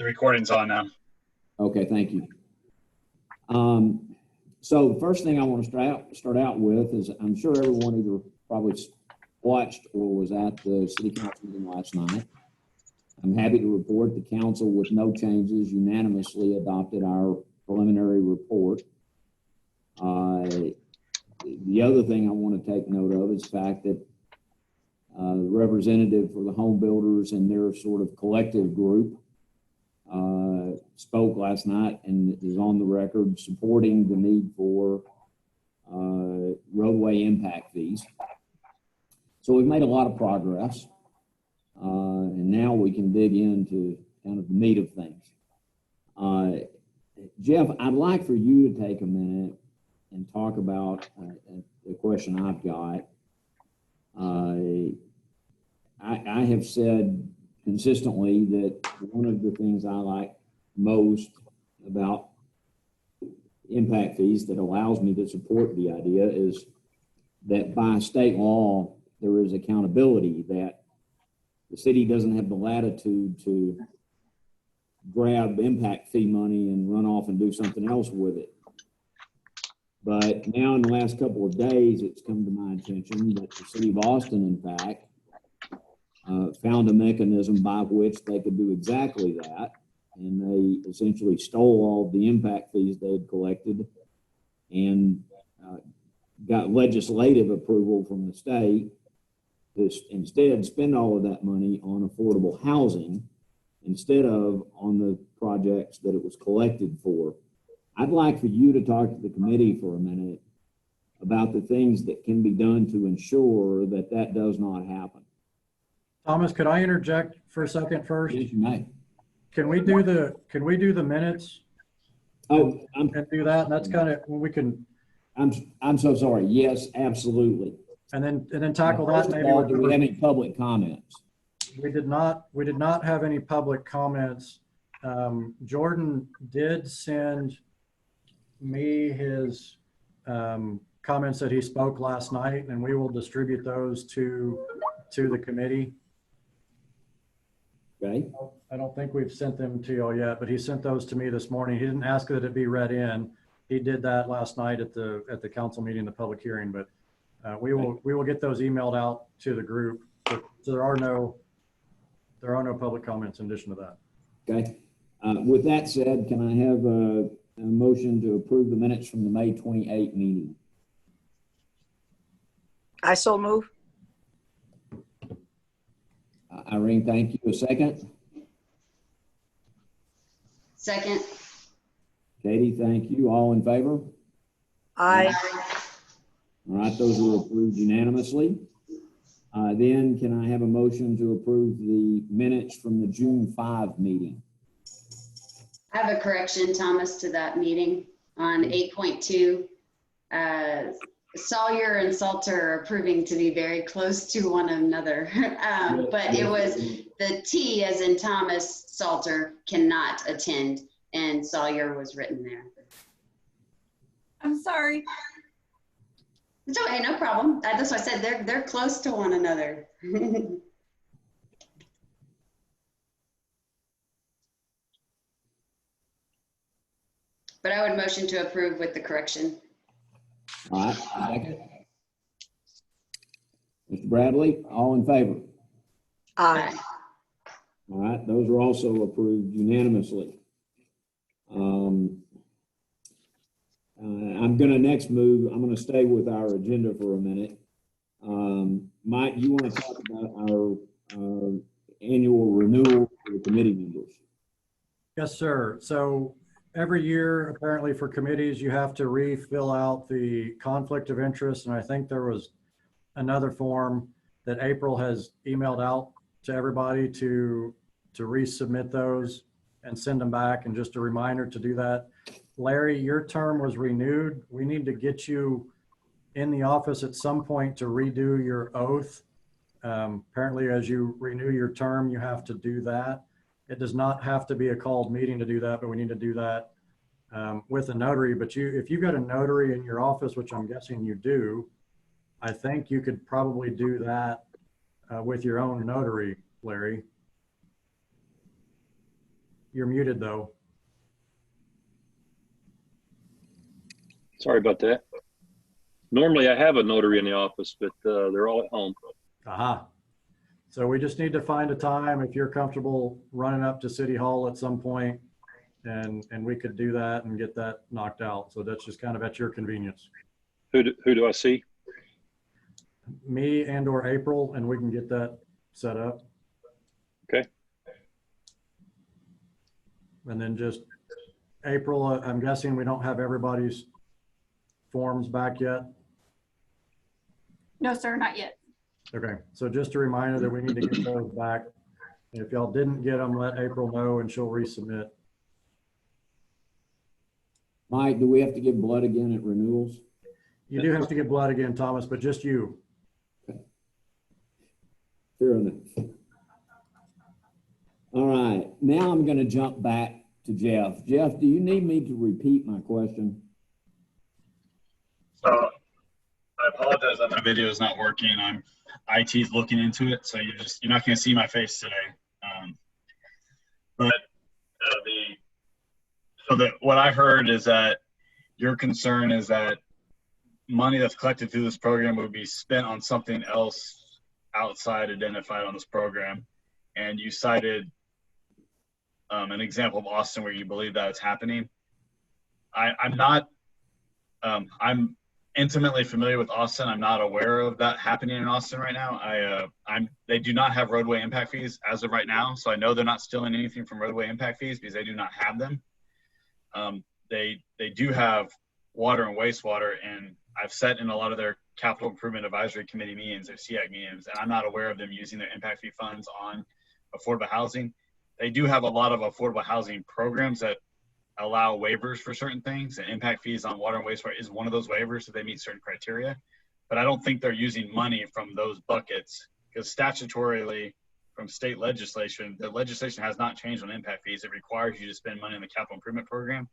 The recording's on now. Okay, thank you. So the first thing I want to start out with is I'm sure everyone either probably watched or was at the city council meeting last night. I'm happy to report the council with no changes unanimously adopted our preliminary report. The other thing I want to take note of is the fact that the representative for the home builders and their sort of collective group spoke last night and is on the record supporting the need for roadway impact fees. So we've made a lot of progress, and now we can dig into kind of the meat of things. Jeff, I'd like for you to take a minute and talk about the question I've got. I have said consistently that one of the things I like most about impact fees that allows me to support the idea is that by state law, there is accountability, that the city doesn't have the latitude to grab impact fee money and run off and do something else with it. But now in the last couple of days, it's come to my attention that the city of Austin, in fact, found a mechanism by which they could do exactly that. And they essentially stole all the impact fees they had collected and got legislative approval from the state to instead spend all of that money on affordable housing instead of on the projects that it was collected for. I'd like for you to talk to the committee for a minute about the things that can be done to ensure that that does not happen. Thomas, could I interject for a second first? Yes, you may. Can we do the minutes? Oh, and do that? And that's kind of when we can. I'm so sorry. Yes, absolutely. And then tackle that. Maybe. All, do we have any public comments? We did not have any public comments. Jordan did send me his comments that he spoke last night, and we will distribute those to the committee. Okay. I don't think we've sent them to y'all yet, but he sent those to me this morning. He didn't ask that it be read in. He did that last night at the council meeting, the public hearing, but we will get those emailed out to the group. But there are no public comments in addition to that. Okay. With that said, can I have a motion to approve the minutes from the May 28 meeting? I so move. Irene, thank you. A second? Second. Katie, thank you. All in favor? Aye. All right, those are approved unanimously. Then can I have a motion to approve the minutes from the June 5 meeting? I have a correction, Thomas, to that meeting on 8.2. Salyer and Salter are proving to be very close to one another. But it was the T as in Thomas Salter cannot attend, and Salyer was written there. I'm sorry. It's okay, no problem. That's why I said they're close to one another. But I would motion to approve with the correction. All right, second. Mr. Bradley, all in favor? Aye. All right, those are also approved unanimously. I'm going to next move. I'm going to stay with our agenda for a minute. Mike, you want to talk about our annual renewal for the committee members? Yes, sir. So every year, apparently for committees, you have to refill out the conflict of interest. And I think there was another form that April has emailed out to everybody to resubmit those and send them back. And just a reminder to do that. Larry, your term was renewed. We need to get you in the office at some point to redo your oath. Apparently, as you renew your term, you have to do that. It does not have to be a called meeting to do that, but we need to do that with a notary. But if you've got a notary in your office, which I'm guessing you do, I think you could probably do that with your own notary, Larry. You're muted though. Sorry about that. Normally I have a notary in the office, but they're all at home. Aha. So we just need to find a time if you're comfortable running up to City Hall at some point, and we could do that and get that knocked out. So that's just kind of at your convenience. Who do I see? Me and or April, and we can get that set up. Okay. And then just April, I'm guessing we don't have everybody's forms back yet. No, sir, not yet. Okay, so just a reminder that we need to get those back. If y'all didn't get them, let April know and she'll resubmit. Mike, do we have to give blood again at renewals? You do have to get blood again, Thomas, but just you. Fair enough. All right, now I'm going to jump back to Jeff. Jeff, do you need me to repeat my question? So I apologize that my video is not working. IT's looking into it, so you're not going to see my face today. What I heard is that your concern is that money that's collected through this program would be spent on something else outside identified on this program, and you cited an example of Austin where you believe that it's happening. I'm intimately familiar with Austin. I'm not aware of that happening in Austin right now. They do not have roadway impact fees as of right now, so I know they're not stealing anything from roadway impact fees because they do not have them. They do have water and wastewater, and I've sat in a lot of their capital improvement advisory committee meetings, their CIAC meetings, and I'm not aware of them using their impact fee funds on affordable housing. They do have a lot of affordable housing programs that allow waivers for certain things, and impact fees on water and wastewater is one of those waivers if they meet certain criteria. But I don't think they're using money from those buckets because statutorily from state legislation, the legislation has not changed on impact fees. It requires you to spend money on the capital improvement program.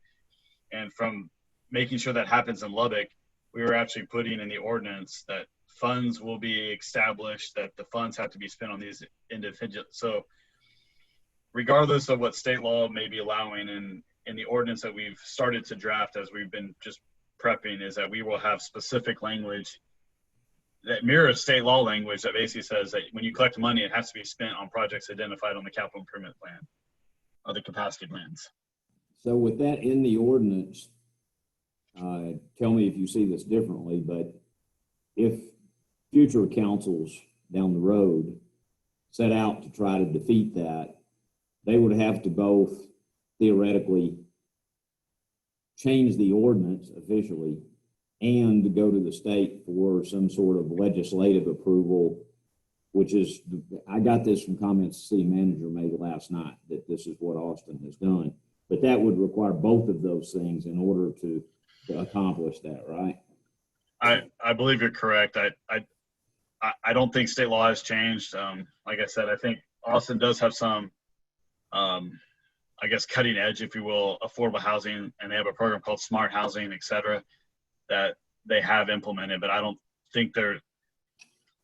And from making sure that happens in Lubbock, we were actually putting in the ordinance that funds will be established, that the funds have to be spent on these individuals. So regardless of what state law may be allowing, in the ordinance that we've started to draft as we've been just prepping, is that we will have specific language that mirrors state law language that basically says that when you collect money, it has to be spent on projects identified on the capital improvement plan or the capacity plans. So with that in the ordinance, tell me if you see this differently, but if future councils down the road set out to try to defeat that, they would have to both theoretically change the ordinance officially and go to the state for some sort of legislative approval, which is, I got this from comments the city manager made last night, that this is what Austin has done. But that would require both of those things in order to accomplish that, right? I believe you're correct. I don't think state law has changed. Like I said, I think Austin does have some, I guess, cutting edge, if you will, affordable housing, and they have a program called Smart Housing, et cetera, that they have implemented, but I don't think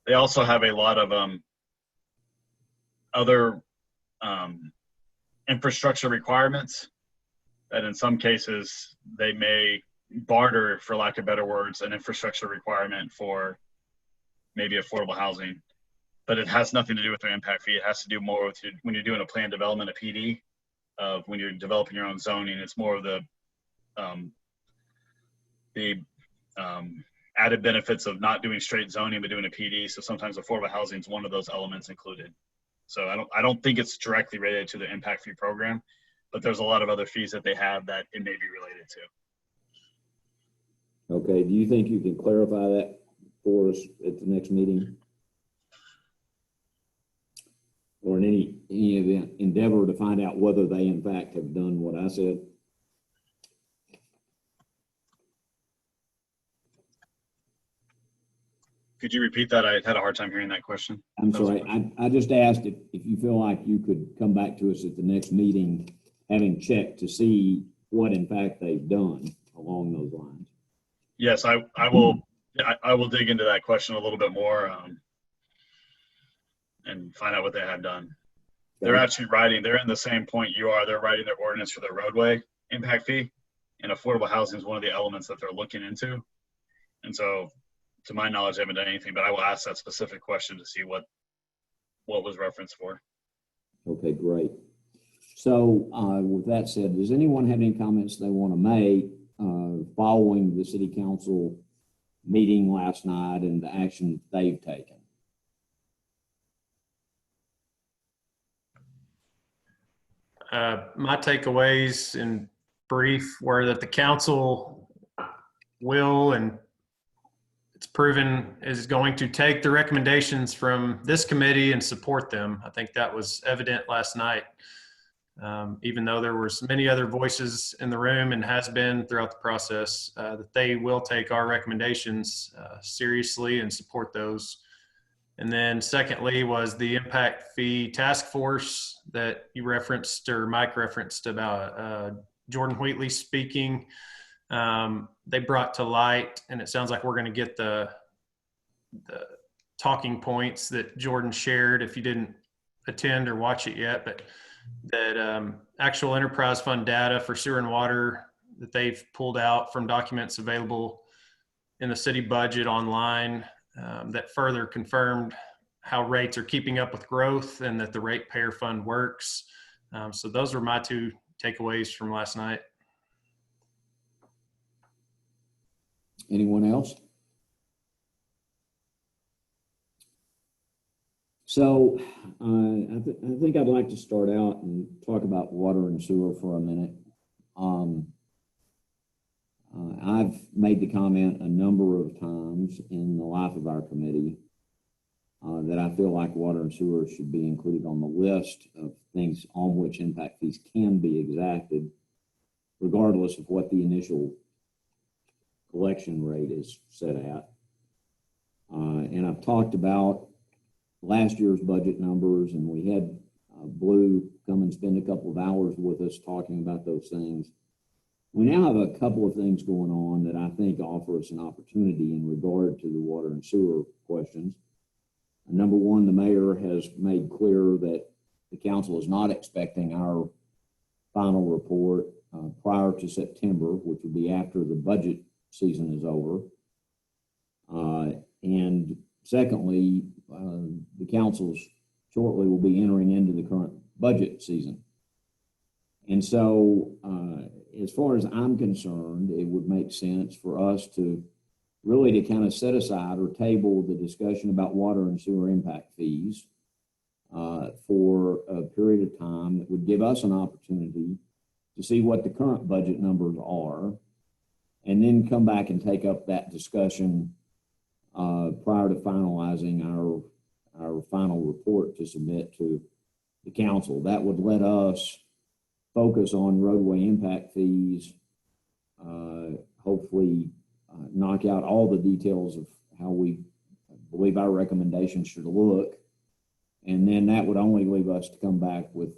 they also have a lot of other infrastructure requirements that in some cases they may barter, for lack of better words, an infrastructure requirement for maybe affordable housing. But it has nothing to do with their impact fee. It has to do more with when you're doing a plan development, a PD, when you're developing your own zoning. It's more of the added benefits of not doing straight zoning but doing a PD. So sometimes affordable housing is one of those elements included. So I don't think it's directly related to the impact fee program, but there's a lot of other fees that they have that it may be related to. Okay, do you think you can clarify that for us at the next meeting? Or in any event, endeavor to find out whether they in fact have done what I said? Could you repeat that? I had a hard time hearing that question. I'm sorry, I just asked if you feel like you could come back to us at the next meeting, having checked to see what in fact they've done along those lines. Yes, I will dig into that question a little bit more and find out what they have done. They're actually they're in the same point you are. They're writing their ordinance for their roadway impact fee, and affordable housing is one of the elements that they're looking into. And so, to my knowledge, they haven't done anything, but I will ask that specific question to see what was referenced for. Okay, great. So with that said, does anyone have any comments they want to make following the city council meeting last night and the action they've taken? My takeaways in brief were that the council will, and it's proven, is going to take the recommendations from this committee and support them. I think that was evident last night. Even though there were many other voices in the room and has been throughout the process, that they will take our recommendations seriously and support those. And then secondly was the impact fee task force that you referenced, or Mike referenced, about Jordan Wheatley speaking. They brought to light, and it sounds like we're going to get the talking points that Jordan shared if you didn't attend or watch it yet, but that actual enterprise fund data for sewer and water that they've pulled out from documents available in the city budget online, that further confirmed how rates are keeping up with growth and that the ratepayer fund works. So those were my two takeaways from last night. Anyone else? So I think I'd like to start out and talk about water and sewer for a minute. I've made the comment a number of times in the life of our committee that I feel like water and sewer should be included on the list of things on which impact fees can be exacted, regardless of what the initial collection rate is set at. And I've talked about last year's budget numbers, and we had Blue come and spend a couple of hours with us talking about those things. We now have a couple of things going on that I think offer us an opportunity in regard to the water and sewer questions. Number one, the mayor has made clear that the council is not expecting our final report prior to September, which would be after the budget season is over. And secondly, the councils shortly will be entering into the current budget season. And so as far as I'm concerned, it would make sense for us to really kind of set aside or table the discussion about water and sewer impact fees for a period of time that would give us an opportunity to see what the current budget numbers are, and then come back and take up that discussion prior to finalizing our final report to submit to the council. That would let us focus on roadway impact fees, hopefully knock out all the details of how we believe our recommendations should look. And then that would only leave us to come back with,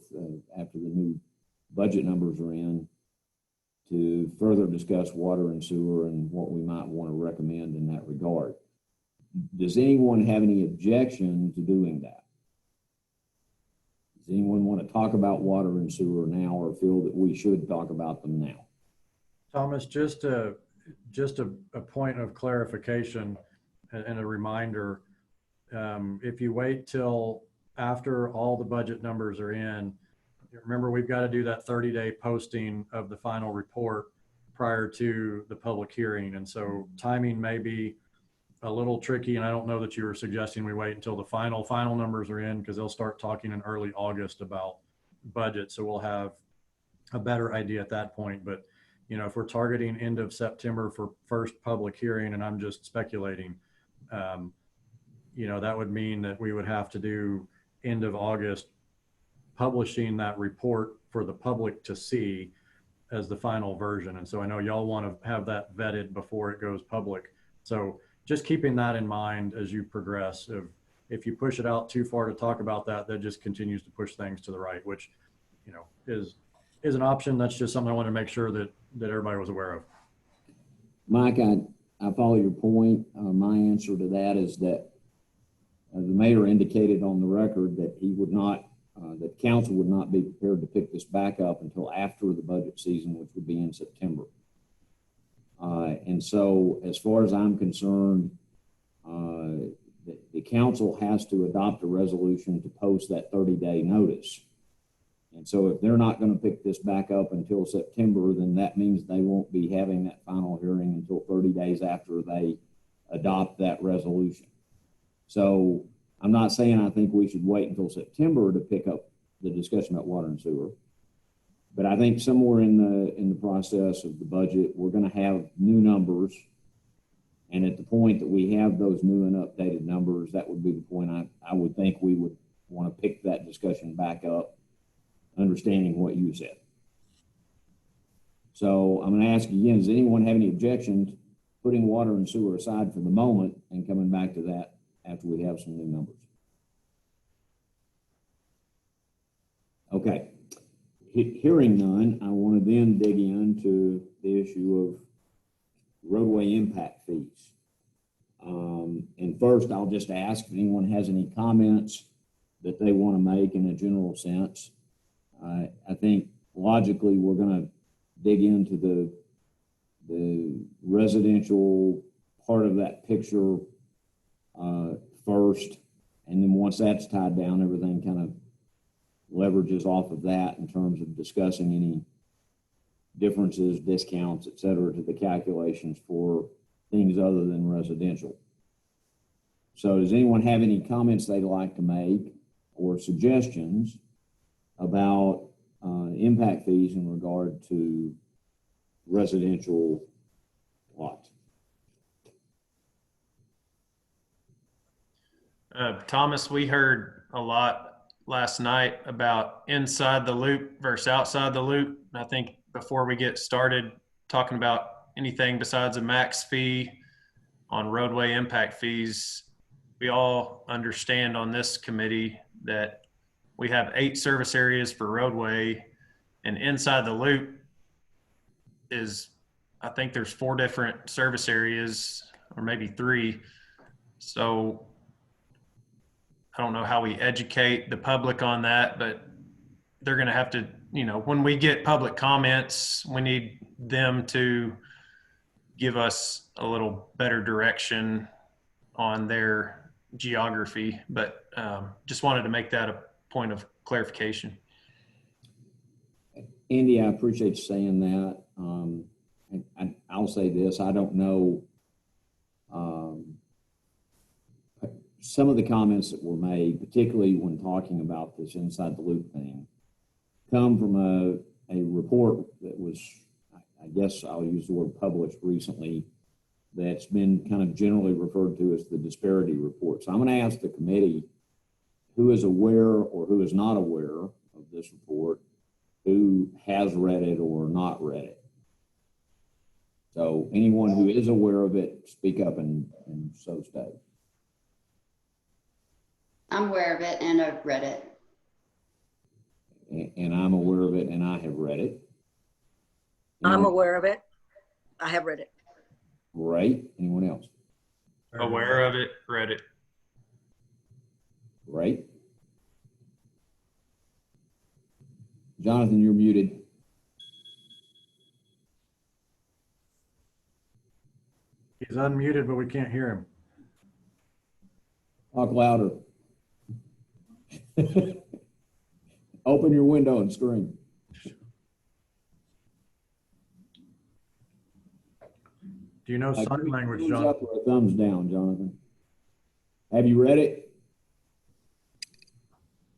after the new budget numbers are in, to further discuss water and sewer and what we might want to recommend in that regard. Does anyone have any objection to doing that? Does anyone want to talk about water and sewer now, or feel that we should talk about them now? Thomas, just a point of clarification and a reminder. If you wait till after all the budget numbers are in, remember we've got to do that 30-day posting of the final report prior to the public hearing. And so timing may be a little tricky, and I don't know that you were suggesting we wait until the final numbers are in, because they'll start talking in early August about budget. So we'll have a better idea at that point. But you know, if we're targeting end of September for first public hearing, and I'm just speculating, you know, that would mean that we would have to do end of August publishing that report for the public to see as the final version. And so I know y'all want to have that vetted before it goes public. So just keeping that in mind as you progress. If you push it out too far to talk about that, that just continues to push things to the right, which, you know, is an option. That's just something I want to make sure that everybody was aware of. Mike, I follow your point. My answer to that is that the mayor indicated on the record that he would not that council would not be prepared to pick this back up until after the budget season, which would be in September. And so as far as I'm concerned, the council has to adopt a resolution to post that 30-day notice. And so if they're not going to pick this back up until September, then that means they won't be having that final hearing until 30 days after they adopt that resolution. So I'm not saying I think we should wait until September to pick up the discussion about water and sewer, but I think somewhere in the process of the budget, we're going to have new numbers. And at the point that we have those new and updated numbers, that would be the point I would think we would want to pick that discussion back up, understanding what you said. So I'm going to ask again, does anyone have any objection to putting water and sewer aside for the moment and coming back to that after we have some new numbers? Okay. Hearing none, I want to then dig into the issue of roadway impact fees. And first, I'll just ask if anyone has any comments that they want to make in a general sense. I think logically we're going to dig into the residential part of that picture first, and then once that's tied down, everything kind of leverages off of that in terms of discussing any differences, discounts, et cetera, to the calculations for things other than residential. So does anyone have any comments they'd like to make or suggestions about impact fees in regard to residential lots? Thomas, we heard a lot last night about inside the loop versus outside the loop. I think before we get started talking about anything besides a max fee on roadway impact fees, we all understand on this committee that we have 8 service areas for roadway, and inside the loop is, I think there's 4 different service areas, or maybe 3. So I don't know how we educate the public on that, but they're going to have to, when we get public comments, we need them to give us a little better direction on their geography. But just wanted to make that a point of clarification. Andy, I appreciate you saying that. I'll say this, I don't know. Some of the comments that were made, particularly when talking about this inside the loop thing, come from a report that was, I guess I'll use the word published recently, that's been kind of generally referred to as the disparity report. So I'm going to ask the committee who is aware or who is not aware of this report, who has read it or not read it. So anyone who is aware of it, speak up and so stay. I'm aware of it and I've read it. And I'm aware of it and I have read it. I'm aware of it. I have read it. Right. Anyone else? Aware of it, read it. Right. Jonathan, you're muted. He's unmuted, but we can't hear him. Talk louder. Open your window and scream. Do you know sign language, Thumbs John? up or a thumbs down, Jonathan? Have you read it?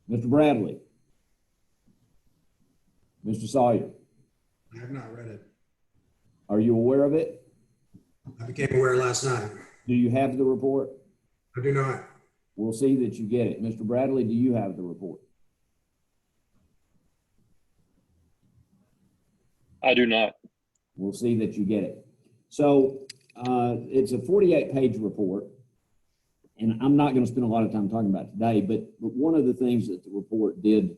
Mr. Bradley? Mr. Salyer? I have not read it. Are you aware of it? I became aware last night. Do you have the report? I do not. We'll see that you get it. Mr. Bradley, do you have the report? I do not. We'll see that you get it. So it's a 48-page report, and I'm not going to spend a lot of time talking about it today, but one of the things that the report did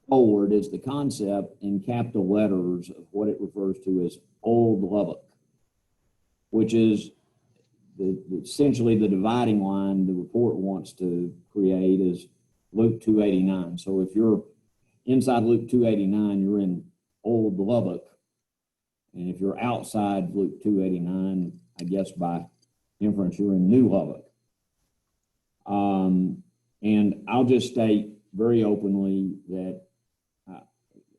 forward is the concept in capital letters of what it refers to as Old Lubbock, which is essentially the dividing line the report wants to create is Loop 289. So if you're inside Loop 289, you're in Old Lubbock. And if you're outside Loop 289, I guess by inference, you're in New Lubbock. And I'll just state very openly that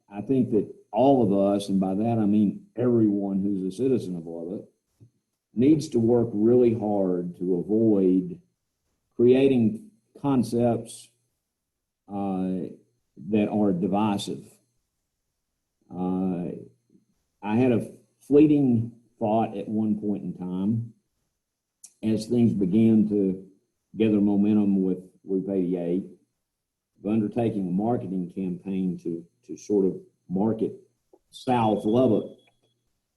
I think that all of us, and by that I mean everyone who's a citizen of Lubbock, needs to work really hard to avoid creating concepts that are divisive. I had a fleeting thought at one point in time as things began to gather momentum with Loop 88 of undertaking a marketing campaign to sort of market South Lubbock.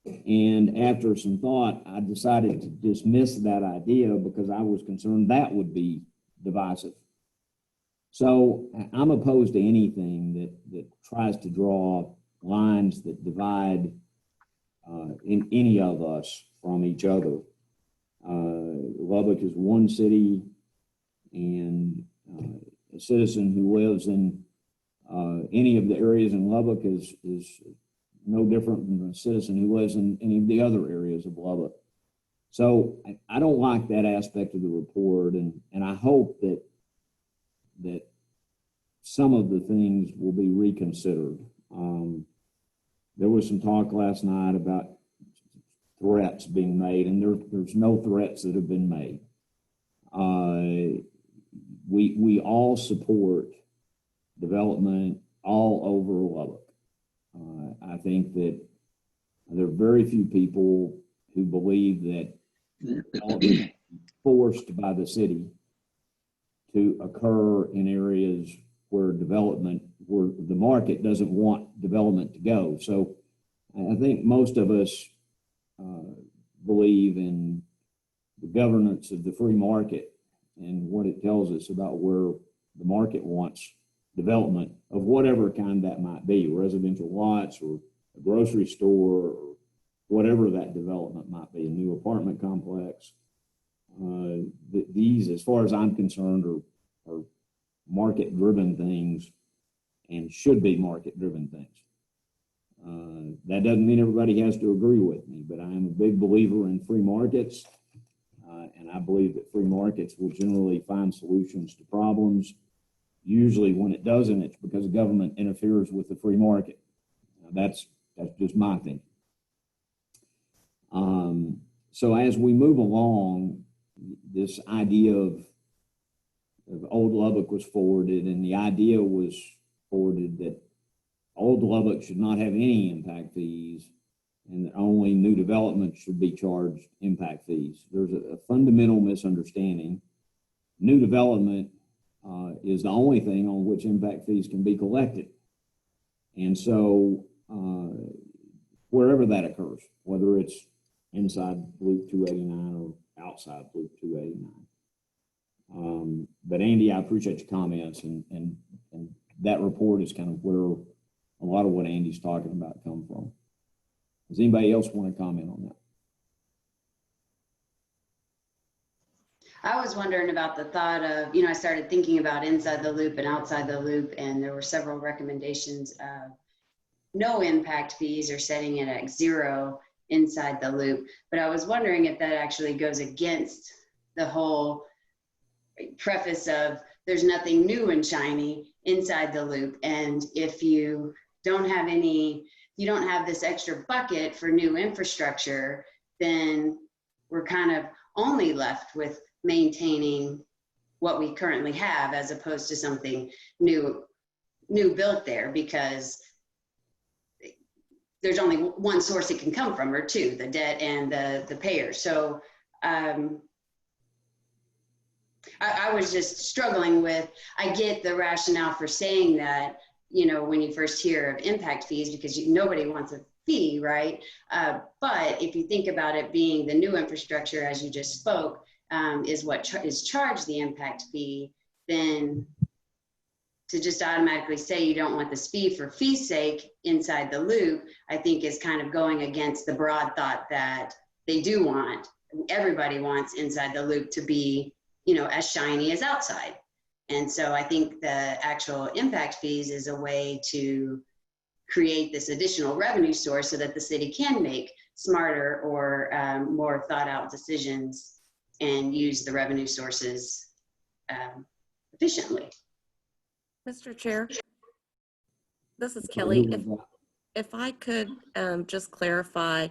And after some thought, I decided to dismiss that idea because I was concerned that would be divisive. So I'm opposed to anything that tries to draw lines that divide in any of us from each other. Lubbock is one city, and a citizen who lives in any of the areas in Lubbock is no different than a citizen who lives in any of the other areas of Lubbock. So I don't like that aspect of the report, and I hope that some of the things will be reconsidered. There was some talk last night about threats being made, and there's no threats that have been made. We all support development all over Lubbock. I think that there are very few people who believe that development is forced by the city to occur in areas where the market doesn't want development to go. So I think most of us believe in the governance of the free market and what it tells us about where the market wants development of whatever kind that might be, residential lots or a grocery store or whatever that development might be, a new apartment complex. These, as far as I'm concerned, are market-driven things and should be market-driven things. That doesn't mean everybody has to agree with me, but I am a big believer in free markets, and I believe that free markets will generally find solutions to problems. Usually when it doesn't, it's because government interferes with the free market. That's just my opinion. So as we move along, this idea of Old Lubbock was forwarded, and the idea was forwarded that Old Lubbock should not have any impact fees and that only new development should be charged impact fees. There's a fundamental misunderstanding. New development is the only thing on which impact fees can be collected. And so wherever that occurs, whether it's inside Loop 289 or outside Loop 289. But Andy, I appreciate your comments, and that report is kind of where a lot of what Andy's talking about come from. Does anybody else want to comment on that? I was wondering about the thought of, I started thinking about inside the loop and outside the loop, and there were several recommendations of no impact fees or setting it at 0 inside the loop. But I was wondering if that actually goes against the whole preface of there's nothing new and shiny inside the loop. And if you don't have this extra bucket for new infrastructure, then we're kind of only left with maintaining what we currently have as opposed to something new built there, because there's only one source it can come from, or two, the debt and the payer. So I was just struggling with, I get the rationale for saying that, when you first hear of impact fees, because nobody wants a fee, right? But if you think about it being the new infrastructure, as you just spoke, is what is charged the impact fee, then to just automatically say you don't want this fee for fee's sake inside the loop, I think is kind of going against the broad thought that everybody wants inside the loop to be, as shiny as outside. And so I think the actual impact fees is a way to create this additional revenue source so that the city can make smarter or more thought out decisions and use the revenue sources efficiently. Mr. Chair, this is So Kelly. who was that? If I could just clarify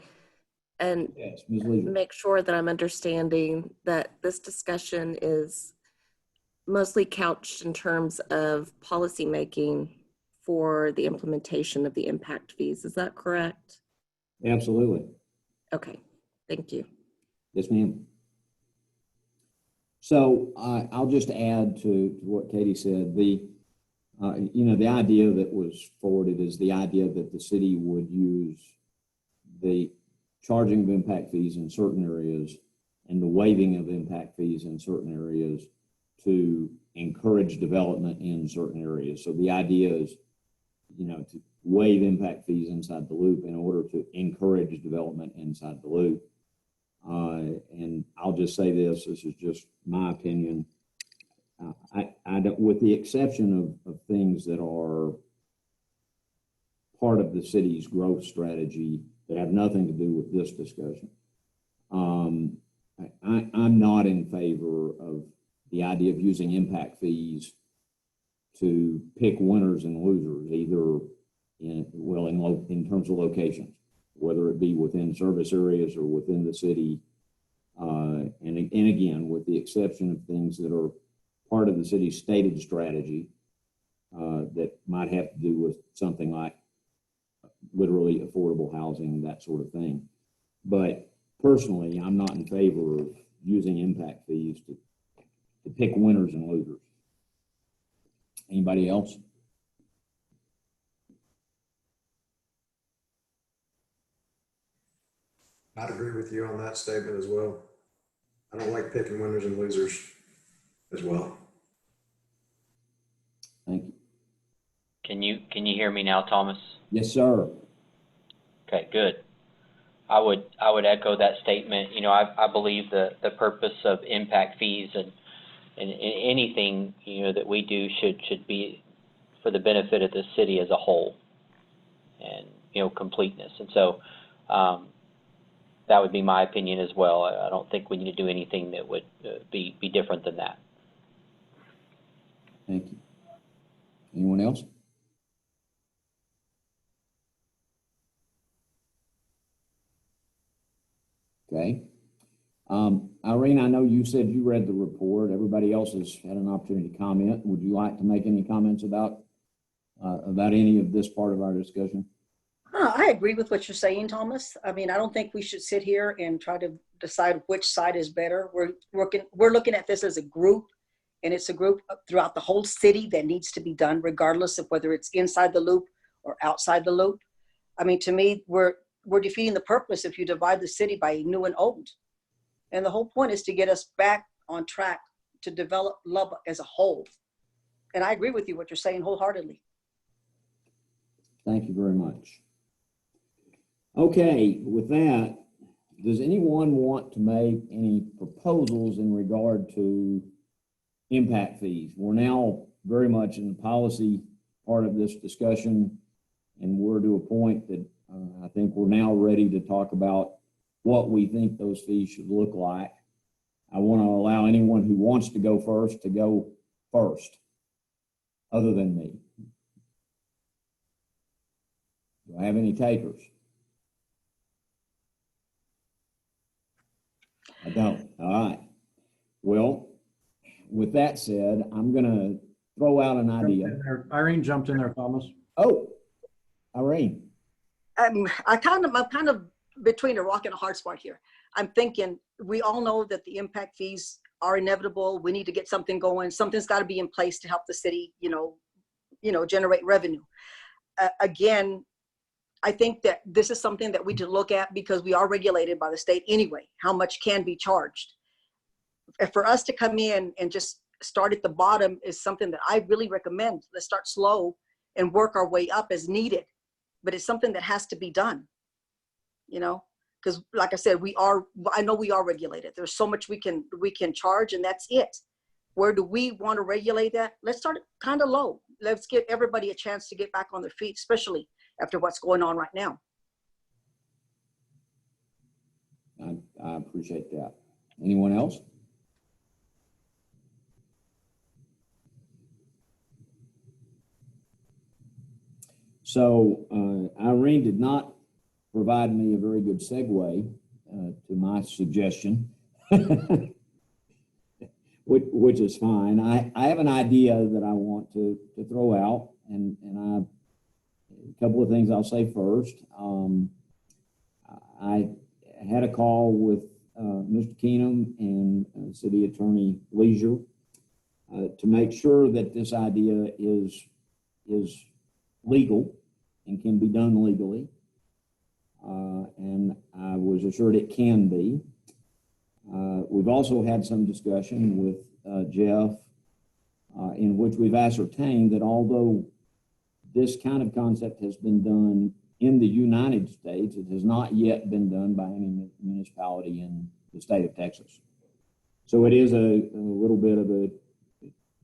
and Yes, Ms. Leisure. make sure that I'm understanding that this discussion is mostly couched in terms of policymaking for the implementation of the impact fees. Is that correct? Absolutely. Okay, thank you. Yes, ma'am. So I'll just add to what Katie said. The idea that was forwarded is the idea that the city would use the charging of impact fees in certain areas and the waiving of impact fees in certain areas to encourage development in certain areas. So the idea is, to waive impact fees inside the loop in order to encourage development inside the loop. And I'll just say this is just my opinion. I don't, with the exception of things that are part of the city's growth strategy that have nothing to do with this discussion. I'm not in favor of the idea of using impact fees to pick winners and losers, either in terms of locations, whether it be within service areas or within the city. And again, with the exception of things that are part of the city's stated strategy that might have to do with something like literally affordable housing, that sort of thing. But personally, I'm not in favor of using impact fees to pick winners and losers. Anybody else? I'd agree with you on that statement as well. I don't like picking winners and losers as well. Thank you. Can you hear me now, Thomas? Yes, sir. Okay, good. I would echo that statement. I believe the purpose of impact fees and anything that we do should be for the benefit of the city as a whole and completeness. And so that would be my opinion as well. I don't think we need to do anything that would be different than that. Thank you. Anyone else? Okay. Irene, I know you said you read the report. Everybody else has had an opportunity to comment. Would you like to make any comments about any of this part of our discussion? I agree with what you're saying, Thomas. I mean, I don't think we should sit here and try to decide which side is better. We're looking at this as a group, and it's a group throughout the whole city that needs to be done, regardless of whether it's inside the loop or outside the loop. I mean, to me, we're defeating the purpose if you divide the city by new and old. And the whole point is to get us back on track to develop Lubbock as a whole. And I agree with you, what you're saying wholeheartedly. Thank you very much. Okay, with that, does anyone want to make any proposals in regard to impact fees? We're now very much in the policy part of this discussion, and we're to a point that I think we're now ready to talk about what we think those fees should look like. I want to allow anyone who wants to go first, other than me. Do I have any takers? I don't. All right. Well, with that said, I'm going to throw out an idea. Irene jumped in there, Thomas. Oh, Irene. I'm kind of between a rock and a hard spot here. I'm thinking, we all know that the impact fees are inevitable. We need to get something going. Something's got to be in place to help the city, generate revenue. Again, I think that this is something that we need to look at because we are regulated by the state anyway, how much can be charged. For us to come in and just start at the bottom is something that I really recommend. Let's start slow and work our way up as needed, but it's something that has to be done, because like I said, I know we are regulated. There's so much we can charge, and that's it. Where do we want to regulate that? Let's start kind of low. Let's give everybody a chance to get back on their feet, especially after what's going on right now. I appreciate that. Anyone else? So Irene did not provide me a very good segue to my suggestion, which is fine. I have an idea that I want to throw out, and a couple of things I'll say first. I had a call with Mr. Keenum and City Attorney Leisure to make sure that this idea is legal and can be done legally. And I was assured it can be. We've also had some discussion with Jeff in which we've ascertained that although this kind of concept has been done in the United States, it has not yet been done by any municipality in the state of Texas. So it is a little bit of a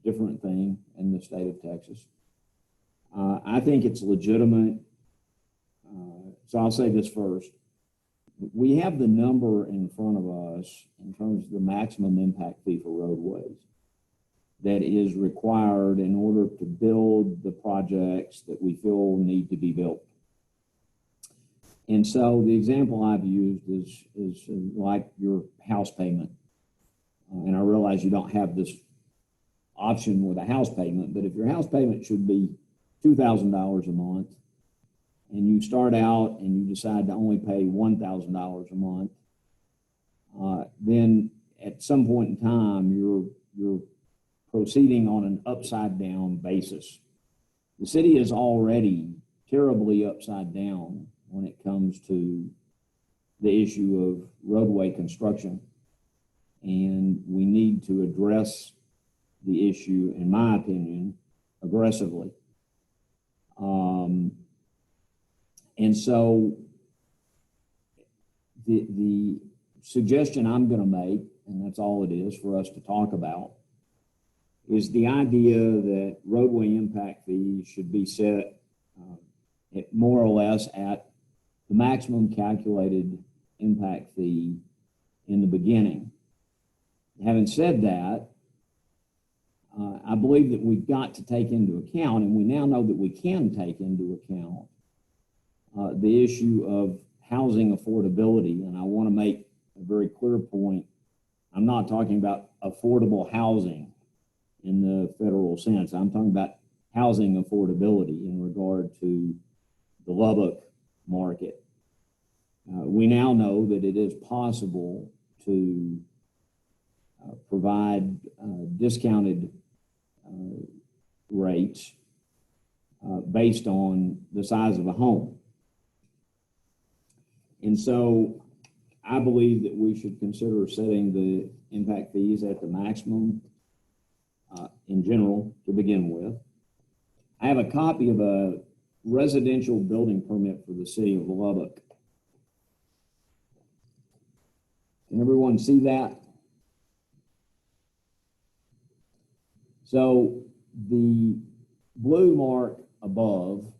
different thing in the state of Texas. I think it's legitimate. So I'll say this first. We have the number in front of us in terms of the maximum impact fee for roadways that is required in order to build the projects that we feel need to be built. And so the example I've used is like your house payment. And I realize you don't have this option with a house payment, but if your house payment should be $2,000 a month, and you start out and you decide to only pay $1,000 a month, then at some point in time, you're proceeding on an upside down basis. The city is already terribly upside down when it comes to the issue of roadway construction. And we need to address the issue, in my opinion, aggressively. And so the suggestion I'm going to make, and that's all it is for us to talk about, is the idea that roadway impact fees should be set at more or less at the maximum calculated impact fee in the beginning. Having said that, I believe that we've got to take into account, and we now know that we can take into account, the issue of housing affordability. And I want to make a very clear point. I'm not talking about affordable housing in the federal sense. I'm talking about housing affordability in regard to the Lubbock market. We now know that it is possible to provide discounted rates based on the size of a home. And so I believe that we should consider setting the impact fees at the maximum in general to begin with. I have a copy of a residential building permit for the city of Lubbock. Can everyone see that? So the blue mark above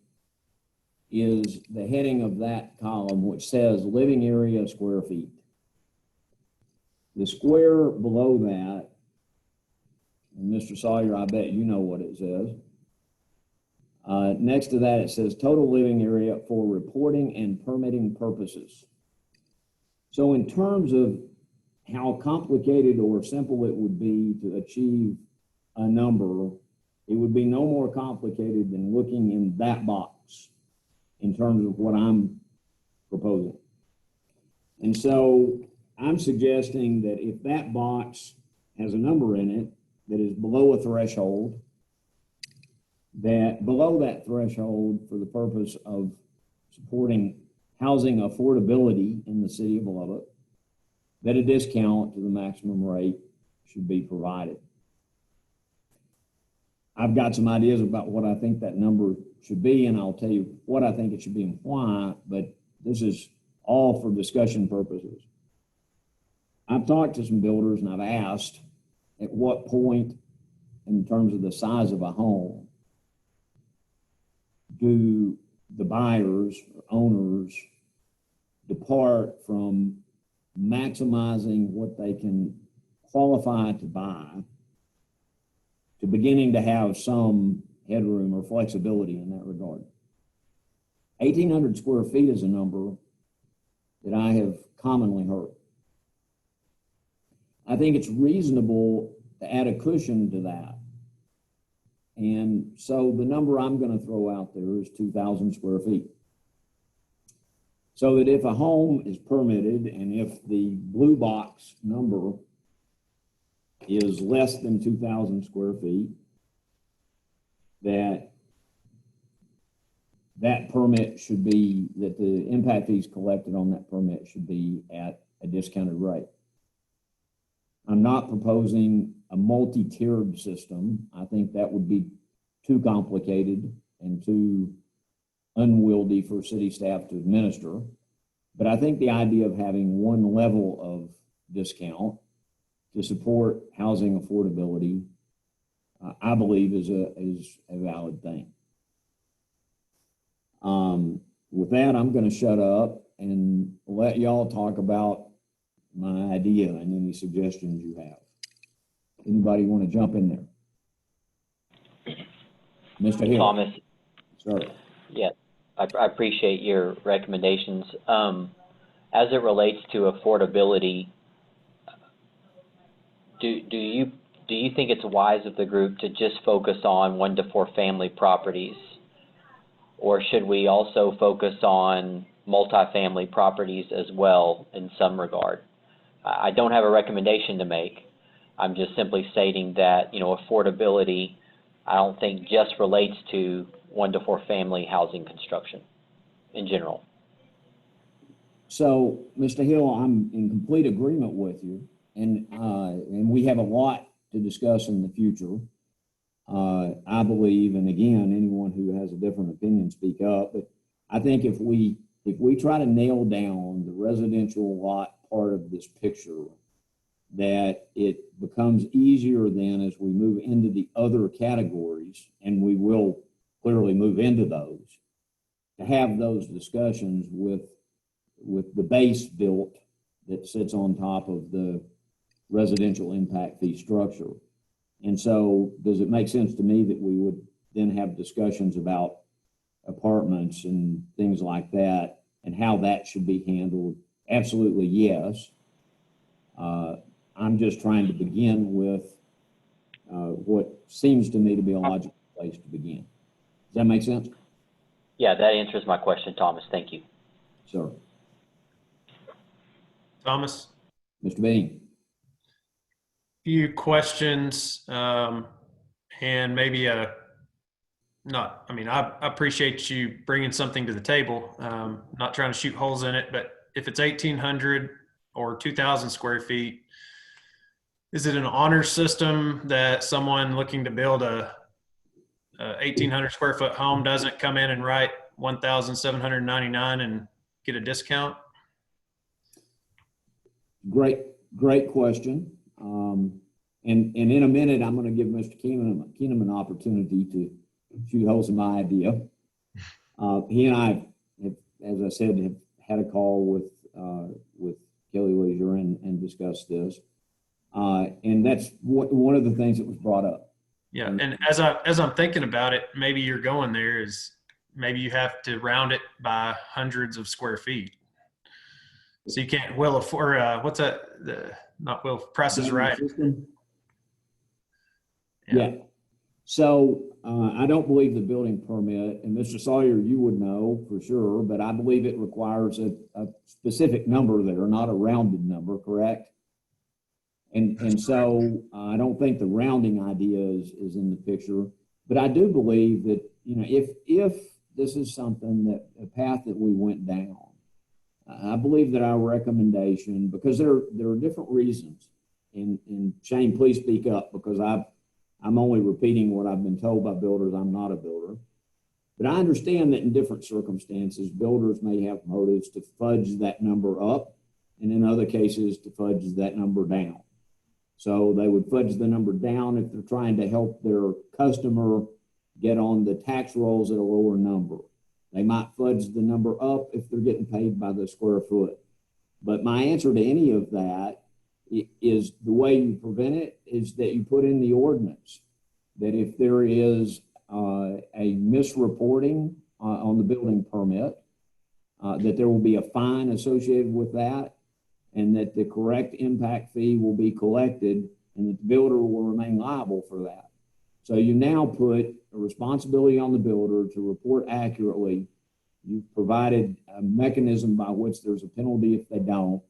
is the heading of that column, which says living area square feet. The square below that, and Mr. Salyer, I bet you know what it says. Next to that, it says total living area for reporting and permitting purposes. So in terms of how complicated or simple it would be to achieve a number, it would be no more complicated than looking in that box in terms of what I'm proposing. And so I'm suggesting that if that box has a number in it that is below a threshold, that below that threshold for the purpose of supporting housing affordability in the city of Lubbock, that a discount to the maximum rate should be provided. I've got some ideas about what I think that number should be, and I'll tell you what I think it should be and why, but this is all for discussion purposes. I've talked to some builders and I've asked at what point in terms of the size of a home, do the buyers or owners depart from maximizing what they can qualify to buy to beginning to have some headroom or flexibility in that regard? 1,800 square feet is a number that I have commonly heard. I think it's reasonable to add a cushion to that. And so the number I'm going to throw out there is 2,000 square feet. So that if a home is permitted and if the blue box number is less than 2,000 square feet, that permit should be, that the impact fees collected on that permit should be at a discounted rate. I'm not proposing a multi-tiered system. I think that would be too complicated and too unwieldy for city staff to administer. But I think the idea of having one level of discount to support housing affordability, I believe is a valid thing. With that, I'm going to shut up and let y'all talk about my idea and any suggestions you have. Anybody want to jump in there? Mr. Hill. Thomas. Sir. Yeah, I appreciate your recommendations. As it relates to affordability, do you think it's wise of the group to just focus on 1 to 4 family properties? Or should we also focus on multifamily properties as well in some regard? I don't have a recommendation to make. I'm just simply stating that, affordability, I don't think just relates to 1 to 4 family housing construction in general. So, Mr. Hill, I'm in complete agreement with you, and we have a lot to discuss in the future. I believe, and again, anyone who has a different opinion, speak up. But I think if we try to nail down the residential lot part of this picture, that it becomes easier then as we move into the other categories, and we will clearly move into those, to have those discussions with the base built that sits on top of the residential impact fee structure. And so does it make sense to me that we would then have discussions about apartments and things like that and how that should be handled? Absolutely, yes. I'm just trying to begin with what seems to me to be a logical place to begin. Does that make sense? Yeah, that answers my question, Thomas. Thank you. Sir. Thomas? Mr. Bean. Few questions, and maybe I appreciate you bringing something to the table. Not trying to shoot holes in it, but if it's 1,800 or 2,000 square feet, is it an honor system that someone looking to build a 1,800 square foot home doesn't come in and write 1,799 and get a discount? Great question. And in a minute, I'm going to give Mr. Keenum an opportunity to shoot holes in my idea. He and I have, as I said, have had a call with Kelly Leisure and discussed this. And that's one of the things that was brought up. Yeah, and as I'm thinking about it, maybe you're going there is maybe you have to round it by hundreds of square feet. So you can't what's that? Price is Right. Yeah. So I don't believe the building permit, and Mr. Salyer, you would know for sure, but I believe it requires a specific number there, not a rounded number, correct? And so I don't think the rounding idea is in the picture, but I do believe that, if this is something that a path that we went down, I believe that our recommendation, because there are different reasons, and Shane, please speak up, because I'm only repeating what I've been told by builders. I'm not a builder. But I understand that in different circumstances, builders may have motives to fudge that number up, and in other cases to fudge that number down. So they would fudge the number down if they're trying to help their customer get on the tax rolls at a lower number. They might fudge the number up if they're getting paid by the square foot. But my answer to any of that is the way you prevent it is that you put in the ordinance that if there is a misreporting on the building permit, that there will be a fine associated with that, and that the correct impact fee will be collected and that the builder will remain liable for that. So you now put a responsibility on the builder to report accurately. You've provided a mechanism by which there's a penalty if they don't.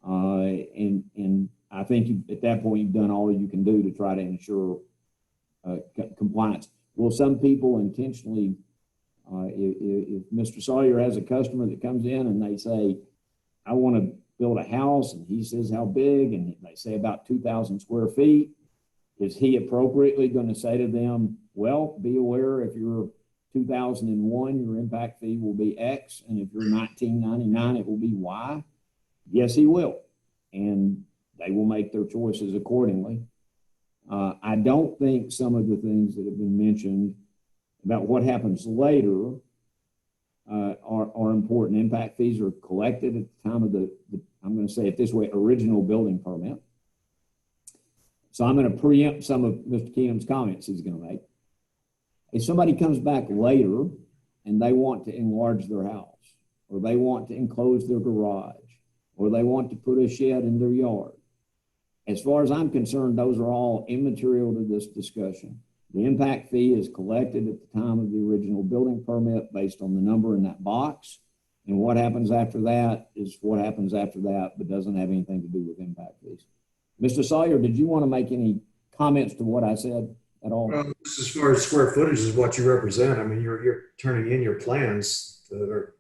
And I think at that point, you've done all you can do to try to ensure compliance. Well, some people intentionally, if Mr. Salyer has a customer that comes in and they say, I want to build a house, and he says how big, and they say about 2,000 square feet, is he appropriately going to say to them, well, be aware if you're 2001, your impact fee will be X, and if you're 1999, it will be Y? Yes, he will. And they will make their choices accordingly. I don't think some of the things that have been mentioned about what happens later are important. Impact fees are collected at the time of the I'm going to say it this way, original building permit. So I'm going to preempt some of Mr. Keenum's comments he's going to make. If somebody comes back later and they want to enlarge their house, or they want to enclose their garage, or they want to put a shed in their yard, as far as I'm concerned, those are all immaterial to this discussion. The impact fee is collected at the time of the original building permit based on the number in that box. And what happens after that is what happens after that, but doesn't have anything to do with impact fees. Mr. Salyer, did you want to make any comments to what I said at all? Well, as far as square footage is what you represent. I mean, you're turning in your plans that are,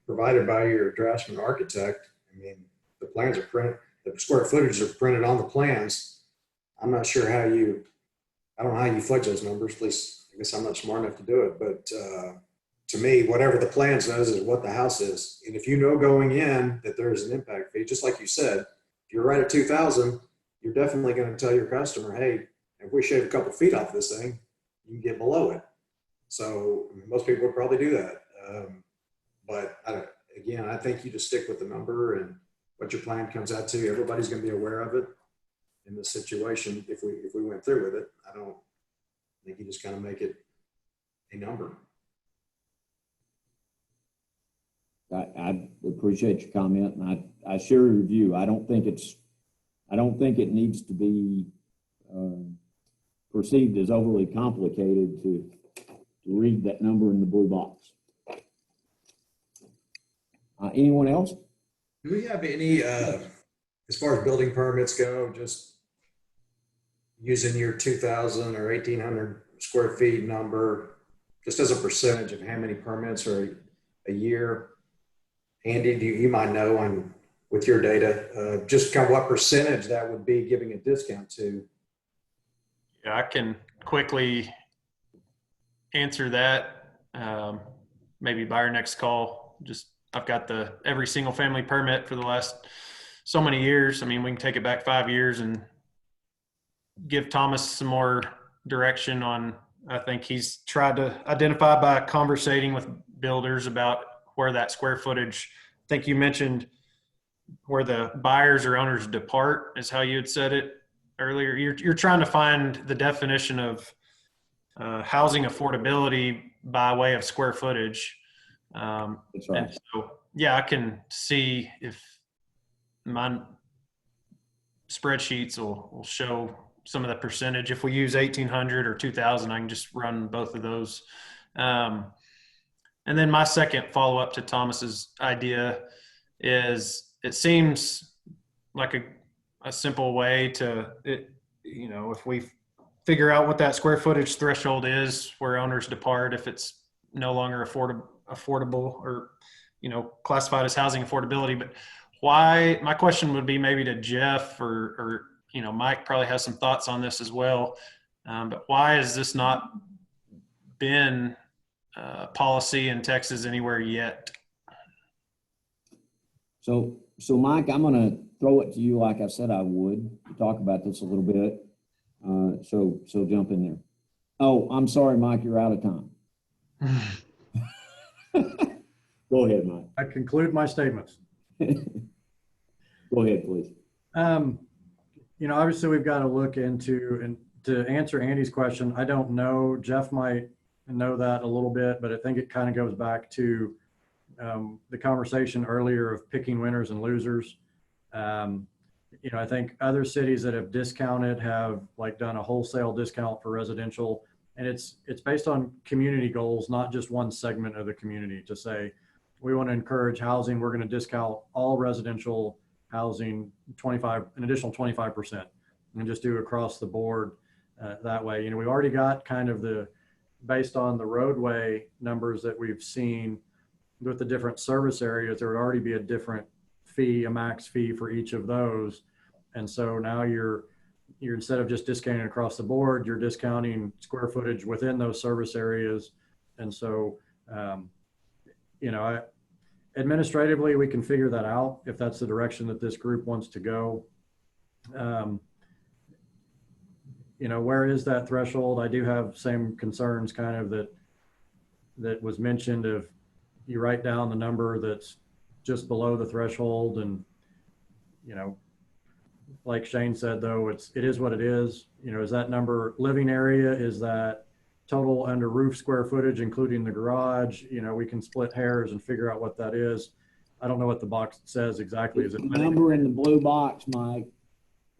provided by your draftsman architect. I mean, the plans are printed, the square footage are printed on the plans. I'm not sure I don't know how you fudge those numbers. At least I guess I'm not smart enough to do it. But to me, whatever the plan says is what the house is. And if you know going in that there's an impact fee, just like you said, if you're right at 2,000, you're definitely going to tell your customer, hey, if we shave a couple feet off this thing, you can get below it. So most people would probably do that. But I think you just stick with the number and what your plan comes out to. Everybody's going to be aware of it in this situation. If we went through with it, I think you just kind of make it a number. I appreciate your comment, and I share your view. I don't think it needs to be perceived as overly complicated to read that number in the blue box. Anyone else? Do we have any, as far as building permits go, just using your 2,000 or 1,800 square feet number, just as a percentage of how many permits are a year? Andy, you might know with your data, just kind of what percentage that would be giving a discount to? Yeah, I can quickly answer that. Maybe by our next call. I've got every single family permit for the last so many years. I mean, we can take it back 5 years and give Thomas some more direction on, I think he's tried to identify by conversating with builders about where that square footage, I think you mentioned where the buyers or owners depart is how you had said it earlier. You're trying to find the definition of housing affordability by way of square footage. That's right. And so, yeah, I can see if my spreadsheets will show some of the percentage. If we use 1,800 or 2,000, I can just run both of those. And then my second follow-up to Thomas's idea is it seems like a simple way to, if we figure out what that square footage threshold is where owners depart, if it's no longer affordable or, classified as housing affordability. But why, my question would be maybe to Jeff or Mike probably has some thoughts on this as well. But why has this not been policy in Texas anywhere yet? So So Mike, I'm going to throw it to you like I said I would to talk about this a little bit. So jump in there. Oh, I'm sorry, Mike, you're out of time. Go ahead, Mike. I conclude my statements. Go ahead, please. You know, obviously we've got to look into, and to answer Andy's question, I don't know, Jeff might know that a little bit, but I think it kind of goes back to the conversation earlier of picking winners and losers. You know, I think other cities that have discounted have like done a wholesale discount for residential, and it's based on community goals, not just one segment of the community to say, we want to encourage housing. We're going to discount all residential housing an additional 25%, and just do across the board that way. You know, we've already got kind of based on the roadway numbers that we've seen with the different service areas, there would already be a different fee, a max fee for each of those. And so now you're instead of just discounting across the board, you're discounting square footage within those service areas. And so, you know, administratively, we can figure that out if that's the direction that this group wants to go. You know, where is that threshold? I do have same concerns kind of that was mentioned of you write down the number that's just below the threshold, and, you know, like Shane said, though, it is what it is. You know, is that number living area? Is that total under roof square footage, including the garage? You know, we can split hairs and figure out what that is. I don't know what the box says exactly. Is it number in the blue box, Mike?